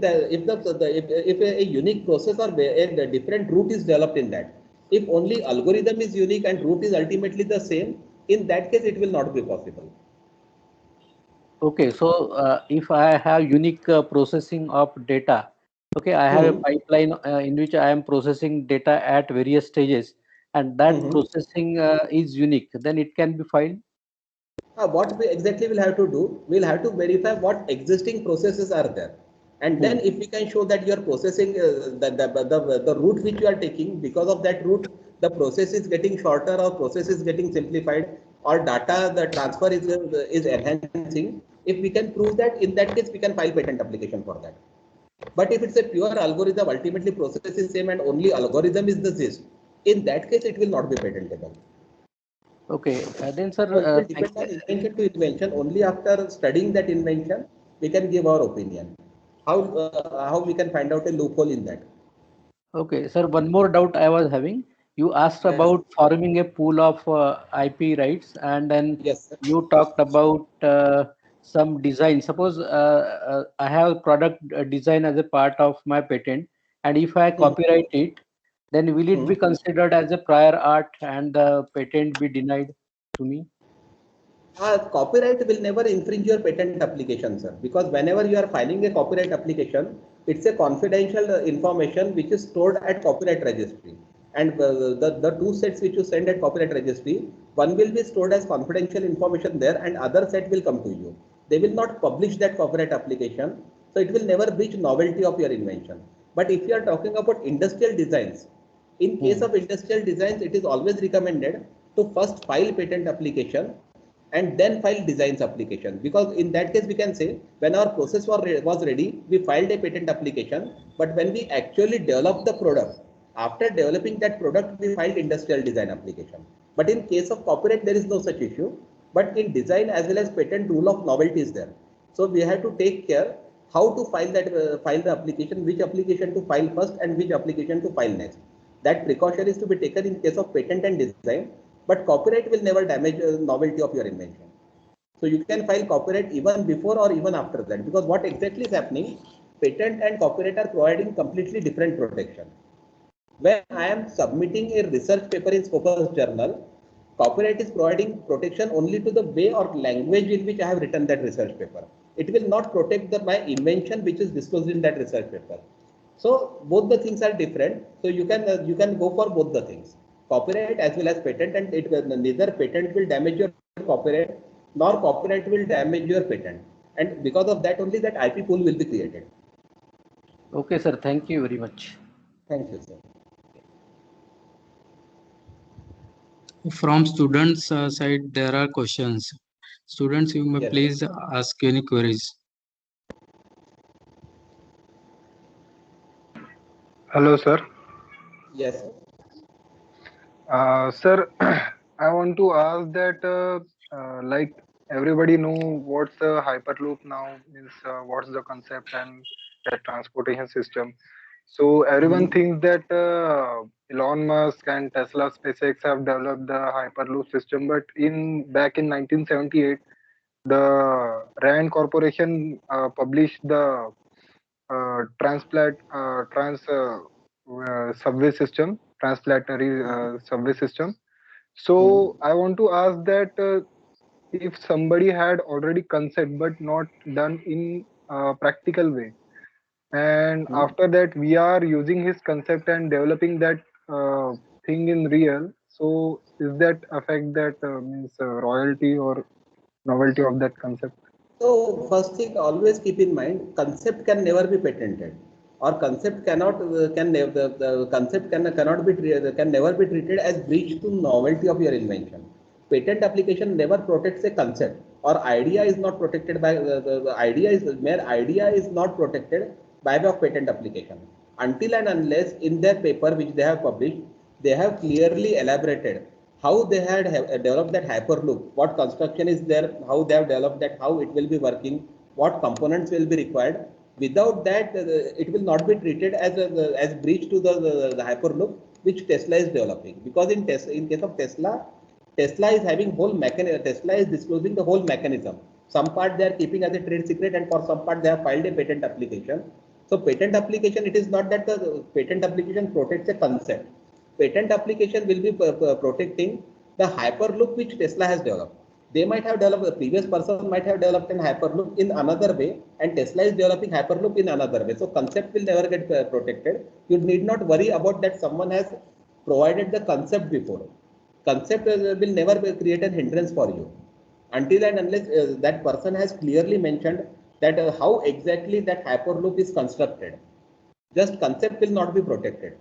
a unique process or a different route is developed in that, if only algorithm is unique and route is ultimately the same, in that case it will not be possible. Okay. So, if I have unique processing of data, okay, I have a pipeline in which I am processing data at various stages, and that processing is unique, then it can be filed. What we exactly will have to do, we'll have to verify what existing processes are there, and then if we can show that you are processing the route which you are taking, because of that route the process is getting shorter or process is getting simplified, or data the transfer is enhancing. If we can prove that, in that case we can file patent application for that. But if it's a pure algorithm, ultimately process is same and only algorithm is the gist, in that case it will not be patentable. Okay, then sir, So it will depend on invention to invention. Only after studying that invention, we can give our opinion. How we can find out a loophole in that. okay, sir, one more doubt I was having. You asked Yes. about forming a pool of IP rights, and then Yes, sir. you talked about some design. Suppose I have product design as a part of my patent, and if I copyright it, then will it be considered as a prior art and the patent be denied to me? Copyright will never infringe your patent application, sir, because whenever you are filing a copyright application, it's a confidential information which is stored at copyright registry. And the two sets which you send at copyright registry, one will be stored as confidential information there and other set will come to you. They will not publish that copyright application. So it will never breach novelty of your invention. But if you are talking about industrial designs, in case of industrial designs, it is always recommended to first file patent application and then file designs application, because in that case we can say when our process was ready, we filed a patent application, but when we actually developed the product, after developing that product, we filed industrial design application. But in case of copyright, there is no such issue. But in design as well as patent, rule of novelty is there. So we have to take care how to file that file the application, which application to file first and which application to file next. That precaution is to be taken in case of patent and design, but copyright will never damage novelty of your invention. So you can file copyright even before or even after that, because what exactly is happening, patent and copyright are providing completely different protection. When I am submitting a research paper in Scopus Journal, copyright is providing protection only to the way or language in which I have written that research paper. It will not protect my invention which is disclosed in that research paper. So both the things are different. So you can go for both the things, copyright as well as patent, and it will neither patent will damage your copyright nor copyright will damage your patent. And because of that only that IP pool will be created. Okay, sir. Thank you very much. Thank you, sir. From students' side, there are questions. Students, you may Yes, please ask any queries. Hello, sir. Yes. Sir, I want to ask that, like everybody know what's the Hyperloop now, means what's the concept and the transportation system. So everyone thinks that Elon Musk and Tesla SpaceX have developed the Hyperloop system, but back in 1978, the Rand Corporation published the subway system, transplanetary subway system. So I want to ask that if somebody had already concept but not done in a practical way, and after that we are using his concept and developing that thing in real, so is that affect that means royalty or novelty of that concept? So first thing, always keep in mind, concept can never be patented, or concept cannot the concept cannot be can never be treated as breach to novelty of your invention. Patent application never protects a concept, or idea is not protected by the idea is mere idea is not protected by the patent application until and unless in their paper which they have published, they have clearly elaborated how they had developed that hyperloop, what construction is there, how they have developed that, how it will be working, what components will be required. Without that, it will not be treated as breach to the hyperloop which Tesla is developing. Because in case of Tesla, Tesla is having whole mechanism. Tesla is disclosing the whole mechanism. Some part they are keeping as a trade secret, and for some part they have filed a patent application. So patent application, it is not that the patent application protects a concept. Patent application will be protecting the hyperloop which Tesla has developed. They might have developed, the previous person might have developed an hyperloop in another way, and Tesla is developing hyperloop in another way. So concept will never get protected. You need not worry about that someone has provided the concept before. Concept will never create a hindrance for you until and unless that person has clearly mentioned that how exactly that hyperloop is constructed. Just concept will not be protected.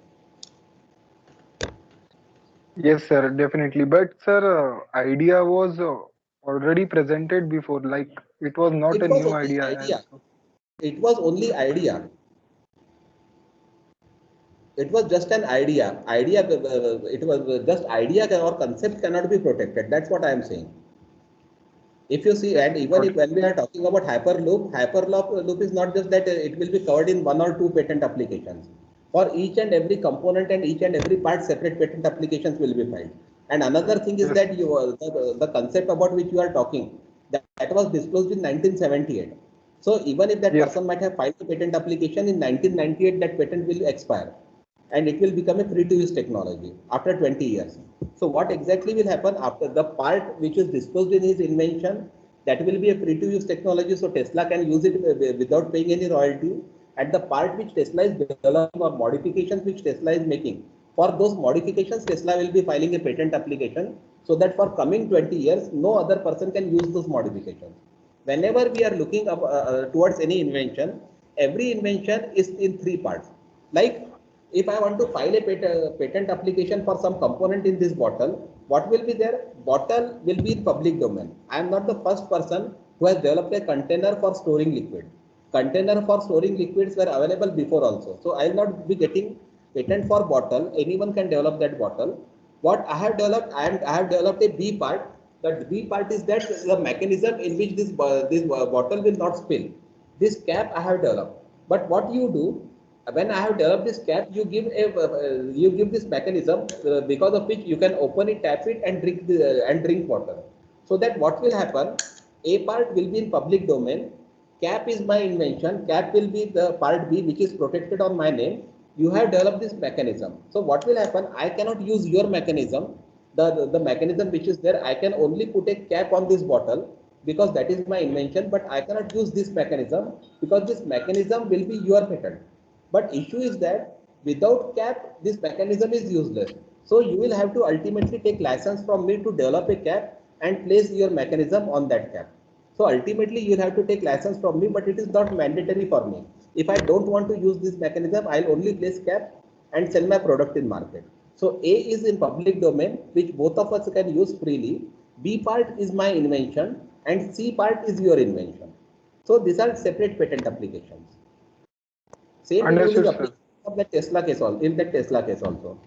Yes, sir, definitely. But sir, idea was already presented before, like it was not It a was new only idea. idea. It was only idea. It was just an idea. It was just idea or concept cannot be protected. That's what I am saying. If you see, and even if when we are talking about hyperloop is not just that it will be covered in one or two patent applications. For each and every component and each and every part, separate patent applications will be filed. And another thing is that the concept about which you are talking, that was disclosed in 1978. So even if that person might have filed a patent application in 1998, that patent will expire. and it will become a free to use technology after 20 years. So what exactly will happen after the part which is disclosed in his invention, that will be a free to use technology, so Tesla can use it without paying any royalty, and the part which Tesla is developing or modifications which Tesla is making, for those modifications Tesla will be filing a patent application, so that for coming 20 years no other person can use those modifications. Whenever we are looking up, towards any invention, every invention is in three parts. Like if I want to file a patent application for some component in this bottle, what will be there? Bottle will be in public domain. I am not the first person who has developed a container for storing liquid. Container for storing liquids were available before also. So I will not be getting patent for bottle. Anyone can develop that bottle. What I have developed, I have developed a B part. That B part is that the mechanism in which this bottle will not spill. This cap I have developed. But what you do, when I have developed this cap, you give this mechanism because of which you can open it, tap it, and drink water. So that what will happen? A part will be in public domain. Cap is my invention. Cap will be the part B, which is protected on my name. You have developed this mechanism. So what will happen? I cannot use your mechanism. The mechanism which is there, I can only put a cap on this bottle because that is my invention, but I cannot use this mechanism because this mechanism will be your patent. But issue is that without cap, this mechanism is useless. So you will have to ultimately take license from me to develop a cap and place your mechanism on that cap. So ultimately you'll have to take license from me, but it is not mandatory for me. If I don't want to use this mechanism, I'll only place cap and sell my product in market. So A is in public domain, which both of us can use freely. B part is my invention and C part is your invention. So these are separate patent applications. Same rule is Understood, sir. applicable of the Tesla case also, in the Tesla case also.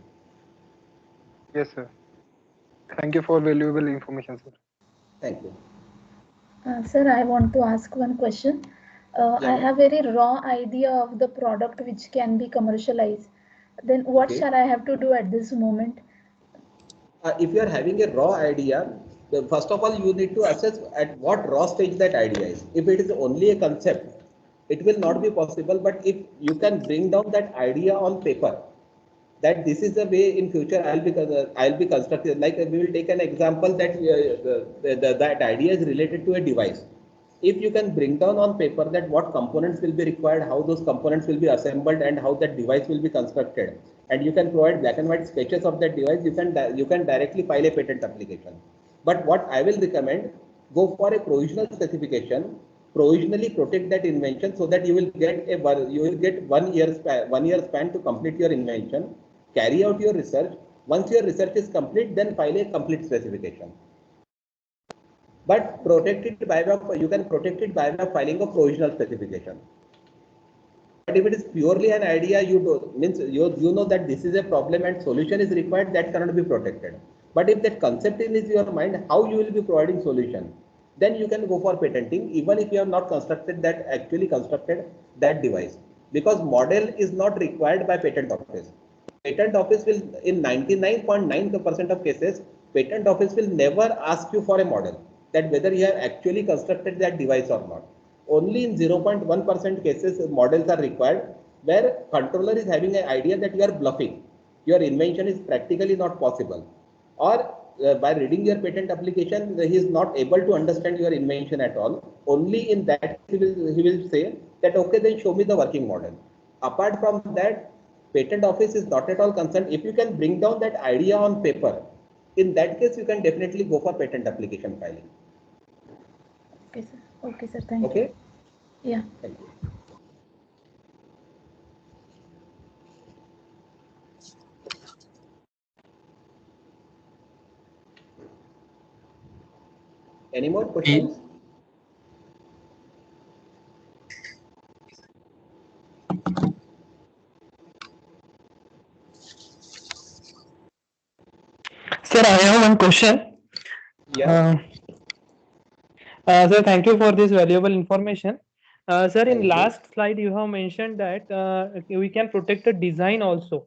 Yes, sir. Thank you for valuable information, sir. Thank you. Sir, I want to ask one question. I have very raw idea of the product which can be commercialized. Then what Okay. shall I have to do at this moment? If you are having a raw idea, first of all, you need to assess at what raw stage that idea is. If it is only a concept, it will not be possible. But if you can bring down that idea on paper, that this is the way in future I'll be constructed. Like we will take an example that that idea is related to a device. If you can bring down on paper that what components will be required, how those components will be assembled, and how that device will be constructed, and you can provide black and white sketches of that device, you can directly file a patent application. But what I will recommend, go for a provisional specification, provisionally protect that invention so that you will get 1 year span to complete your invention, carry out your research. Once your research is complete, then file a complete specification. But you can protect it by filing a provisional specification. But if it is purely an idea, you know that this is a problem and solution is required, that cannot be protected. But if that concept is your mind, how you will be providing solution, then you can go for patenting, even if you have not constructed that device, because model is not required by patent office. Patent office will, in 99.9% of cases, patent office will never ask you for a model, that whether you have actually constructed that device or not. Only in 0.1% cases models are required, where controller is having an idea that you are bluffing, your invention is practically not possible, or by reading your patent application he is not able to understand your invention at all. Only in that he will say that okay, then show me the working model. Apart from that, patent office is not at all concerned. If you can bring down that idea on paper, in that case you can definitely go for patent application filing. Okay, sir. Okay, sir. Thank Okay. you. Yeah. Thank you. Any more questions? Sir, I have one question. Yeah. Sir, thank you for this valuable information. Sir, in Thank you. last slide, you have mentioned that we can protect the design also.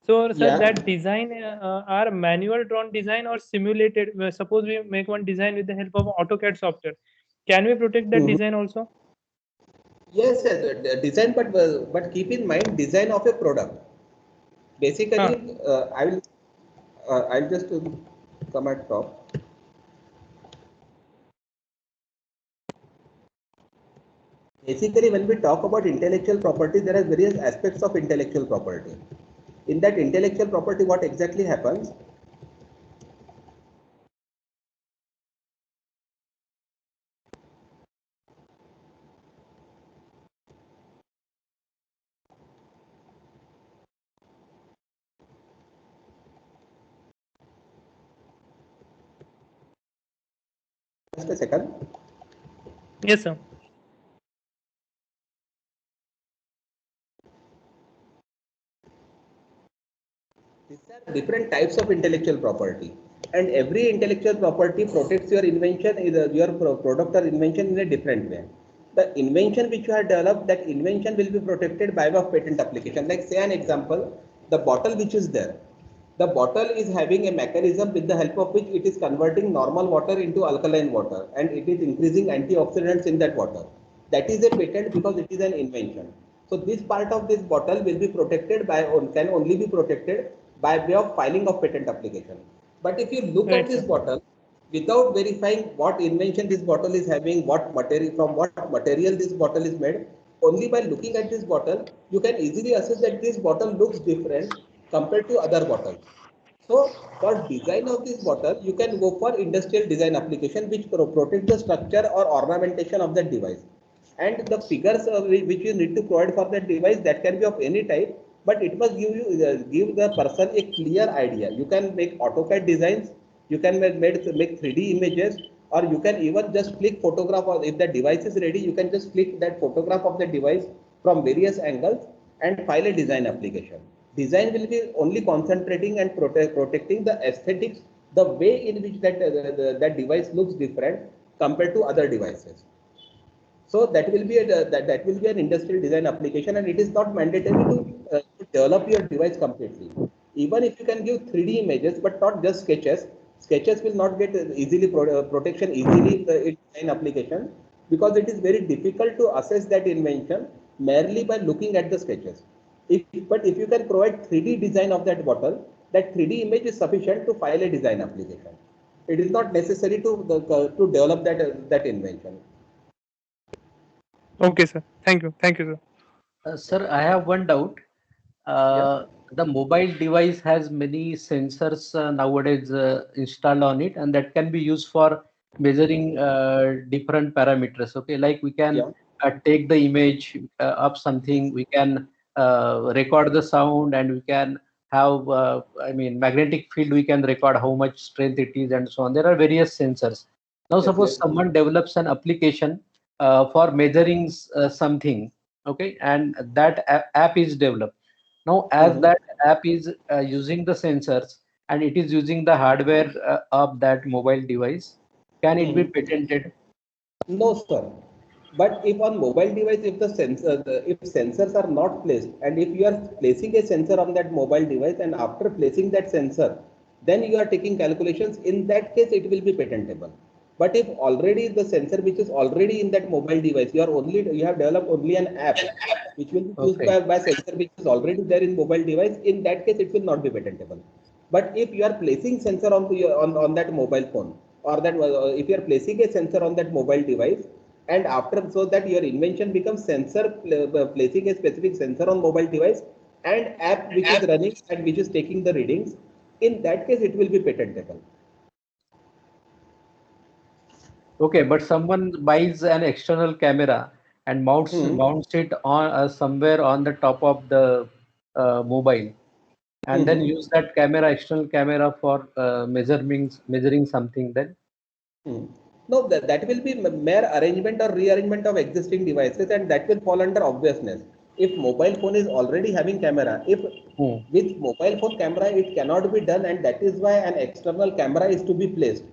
So, sir, Yeah. that design are manual drawn design or simulated? Suppose we make one design with the help of AutoCAD software. Can we protect that design also? Yes, yes, design, but keep in mind design of a product. Basically, I'll just come at top. Basically, when we talk about intellectual property, there are various aspects of intellectual property. In that intellectual property, what exactly happens? Just a second. Yes, sir. These are different types of intellectual property, and every intellectual property protects your invention, either your product or invention in a different way. The invention which you have developed, that invention will be protected by way of patent application. Like say an example, the bottle which is there. The bottle is having a mechanism with the help of which it is converting normal water into alkaline water, and it is increasing antioxidants in that water. That is a patent because it is an invention. So this part of this bottle will be protected by, or can only be protected by way of filing of patent application. But if you look at this bottle without verifying what invention this bottle is having, what material, from what material this bottle is made, only by looking at this bottle, you can easily assess that this bottle looks different compared to other bottles. So for design of this bottle, you can go for industrial design application which protect the structure or ornamentation of that device. And the figures which you need to provide for that device, that can be of any type, but it must give the person a clear idea. You can make AutoCAD designs, you can make 3D images, or you can even just click photograph, or if the device is ready, you can just click that photograph of the device from various angles and file a design application. Design will be only concentrating and protecting the aesthetics, the way in which that device looks different compared to other devices. So that will be that will be an industrial design application, and it is not mandatory to develop your device completely. Even if you can give 3D images, but not just sketches, sketches will not get easily protection easily in design application, because it is very difficult to assess that invention merely by looking at the sketches. But if you can provide 3D design of that bottle, that 3D image is sufficient to file a design application. It is not necessary to develop that invention. Okay, sir. Thank you. Thank you, sir. Sir, I have one doubt. The mobile device has many sensors nowadays installed on it, and that can be used for measuring different parameters. Okay, like we can take the image of something, we can record the sound, and we can have, I mean, magnetic field. We can record how much strength it is, and so on. There are various sensors. Now, suppose someone develops an application for measuring something, okay, and that app is developed. Now, as that app is using the sensors and it is using the hardware of that mobile device, can it be patented? No, sir. But if on mobile device, if the sensor, if sensors are not placed, and if you are placing a sensor on that mobile device, and after placing that sensor, then you are taking calculations, in that case, it will be patentable. But if already the sensor which is already in that mobile device, you have developed only an app which will be used by sensor which is already there in mobile device, in that case, it will not be patentable. But if you are placing sensor on that mobile phone, or that if you are placing a sensor on that mobile device, and after, so that your invention becomes sensor, placing a specific sensor on mobile device and app which is running and which is taking the readings, in that case it will be patentable. Okay, but someone buys an external camera and mounts it on somewhere on the top of the mobile, and then use that camera, external camera, for measuring something. Then no, that will be mere arrangement or rearrangement of existing devices, and that will fall under obviousness. If mobile phone is already having camera, if with mobile phone camera it cannot be done, and that is why an external camera is to be placed.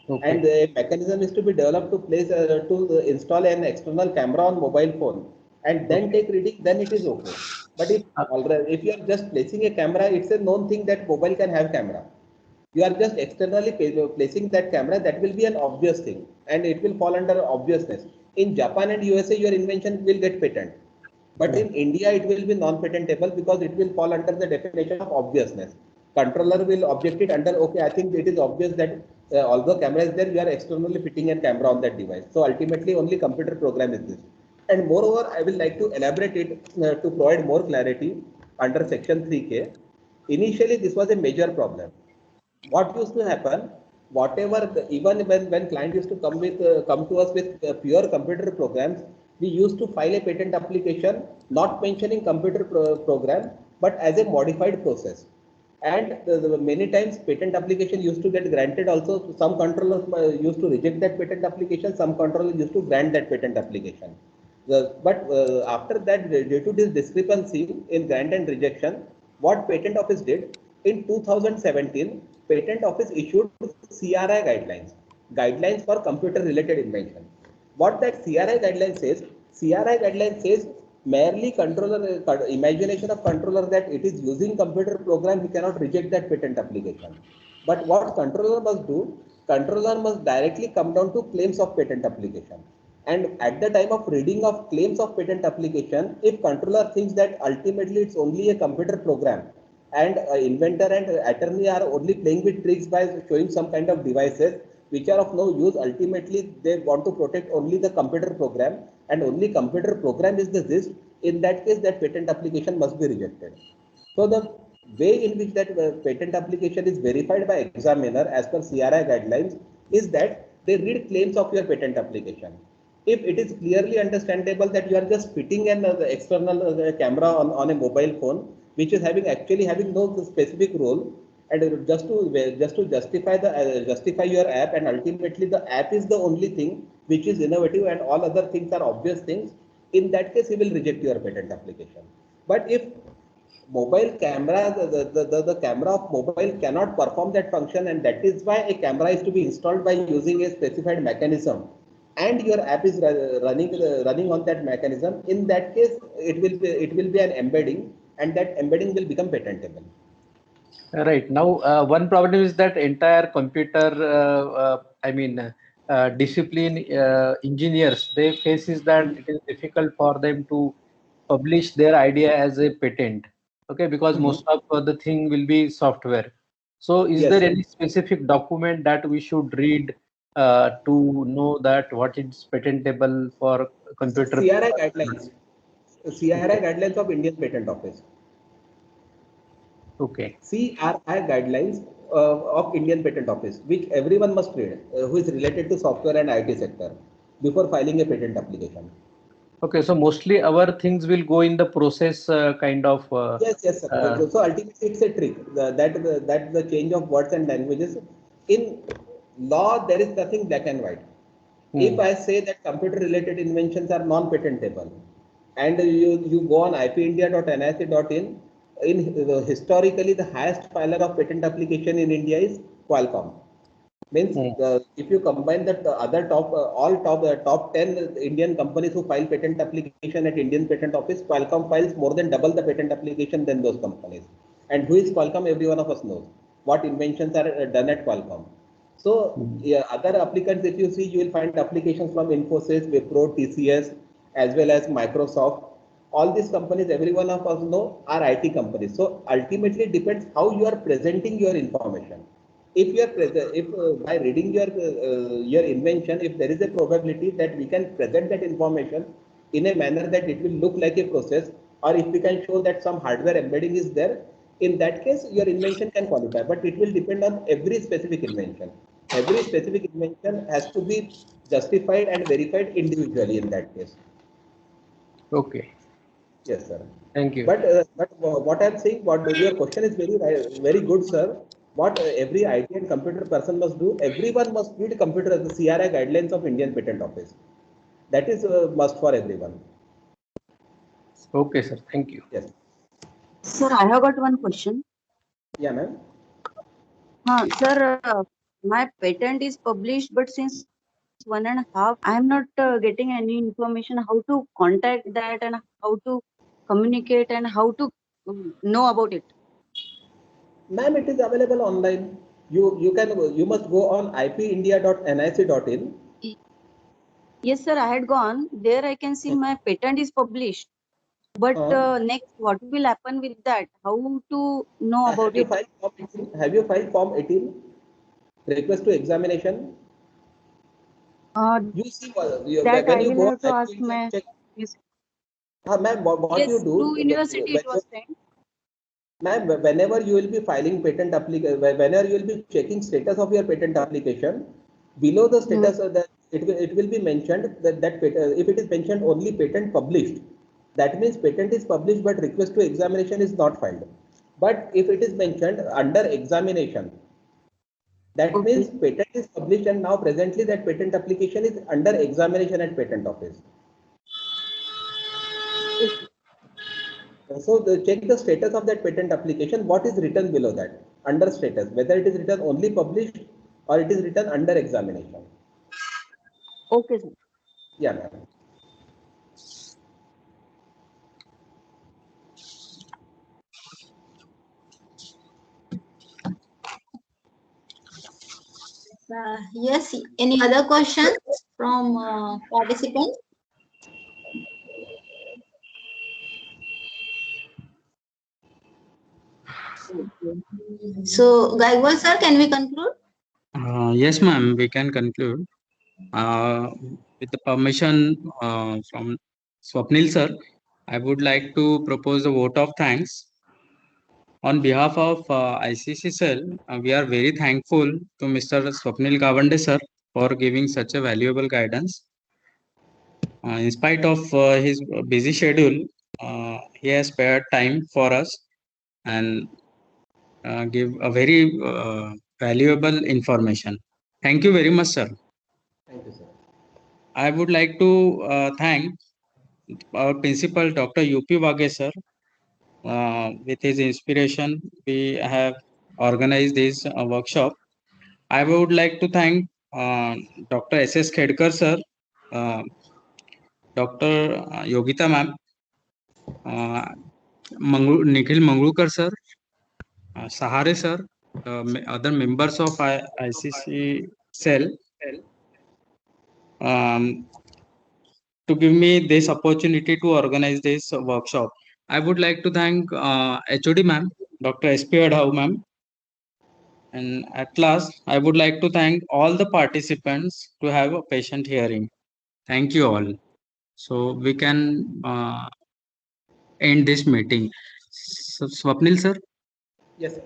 And a mechanism is to be developed to place to install an external camera on mobile phone and then take reading, then it is okay. But if you are just placing a camera, it's a known thing that mobile can have camera. You are just externally placing that camera, that will be an obvious thing, and it will fall under obviousness. In Japan and USA, your invention will get patent. But in India, it will be non-patentable because it will fall under the definition of obviousness. Controller will object it under, okay, I think it is obvious that although camera is there, you are externally fitting a camera on that device. So ultimately, only computer program is this. And moreover, I will like to elaborate it to provide more clarity under section 3K. Initially, this was a major problem. What used to happen? Even when client used to come to us with pure computer programs, we used to file a patent application, not mentioning computer program, but as a modified process. And many times patent application used to get granted also. Some controllers used to reject that patent application. Some controllers used to grant that patent application. But after that, due to this discrepancy in grant and rejection, what Patent Office did in 2017, Patent Office issued CRI guidelines for computer related invention. What that CRI guideline says merely controller imagination of controller that it is using computer program, he cannot reject that patent application. But what controller must do, controller must directly come down to claims of patent application. And at the time of reading of claims of patent application, if controller thinks that ultimately it's only a computer program and inventor and attorney are only playing with tricks by showing some kind of devices which are of no use, ultimately they want to protect only the computer program and only computer program is the gist, in that case that patent application must be rejected. So the way in which that patent application is verified by examiner as per CRI guidelines is that they read claims of your patent application. If it is clearly understandable that you are just fitting an external camera on a mobile phone, which is actually having no specific role, and just to justify your app, and ultimately the app is the only thing which is innovative and all other things are obvious things, in that case he will reject your patent application. But if mobile camera, the camera of mobile cannot perform that function, and that is why a camera is to be installed by using a specified mechanism, and your app is running on that mechanism, in that case it will be an embedding, and that embedding will become patentable. Right. Now, one problem is that entire computer, discipline engineers, they face is that it is difficult for them to publish their idea as a patent. Okay, because most of the thing will be software. So, is there any specific document that we should read to know that what is patentable for computer? CRI guidelines of Indian Patent Office. Okay. CRI guidelines of Indian Patent Office, which everyone must read who is related to software and IT sector before filing a patent application. Okay, so mostly our things will go in the process kind of. Yes, sir. So ultimately, it's a trick that the change of words and languages. In law, there is nothing black and white. If I say that computer-related inventions are non-patentable, and you go on ipindia.nic.in, historically the highest filer of patent application in India is Qualcomm. Means if you combine the other top 10 Indian companies who file patent application at Indian Patent Office, Qualcomm files more than double the patent application than those companies. And who is Qualcomm? Every one of us knows what inventions are done at Qualcomm. So other applicants, if you see, you will find applications from Infosys, Wipro, TCS, as well as Microsoft. All these companies, every one of us know, are IT companies. So ultimately it depends how you are presenting your information. If you are by reading your invention, if there is a probability that we can present that information in a manner that it will look like a process, or if we can show that some hardware embedding is there, in that case your invention can qualify. But it will depend on every specific invention. Every specific invention has to be justified and verified individually in that case. Okay. Yes, sir. Thank you. But what I'm saying, what your question is very good, sir. What every IT and computer person must do, everyone must read computer as the CRI guidelines of Indian Patent Office. That is a must for everyone. Okay, sir. Thank you. Yes. Sir, I have got one question. Yeah, ma'am. Sir, my patent is published, but since 1.5, I am not getting any information how to contact that and how to communicate and how to know about it. Ma'am, it is available online. You must go on ipindia.nic.in. Yes, sir, I had gone there. I can see my patent is published, But next, what will happen with that? How to know about it? Have you filed Form 18? Request to examination? You see, That when I you will go have to and ask you my. check. Yes, Ma'am, what yes, you do, through university it was sent. ma'am, whenever you will be filing patent application, whenever you will be checking status of your patent application, below the status of that, it will be mentioned that if it is mentioned only patent published, that means patent is published but request to examination is not filed. But if it is mentioned under examination, that means patent is published and now presently that patent application is under examination at patent office. So check the status of that patent application, what is written below that, under status, whether it is written only published or it is written under examination. Okay, sir. Yeah, ma'am. Yes, any other questions from participants? So, Gaikwad sir, can we conclude? Yes, ma'am, we can conclude. With the permission from Swapnil sir, I would like to propose a vote of thanks. On behalf of ICC Cell, we are very thankful to Mr. Swapnil Gawande sir for giving such a valuable guidance. In spite of his busy schedule, he has spared time for us and give a very valuable information. Thank you very much, sir. Thank you, sir. I would like to thank our principal, Dr. UP Wage sir. With his inspiration, we have organized this workshop. I would like to thank Dr. S.S. Khedkar sir, Dr. Yogita ma'am, Nikhil Manglukar sir, Sahare sir, other members of ICC cell, to give me this opportunity to organize this workshop. I would like to thank HOD ma'am, Dr. S.P. Adhau ma'am. And at last, I would like to thank all the participants to have a patient hearing. Thank you all. So we can end this meeting. So, Swapnil sir? Yes.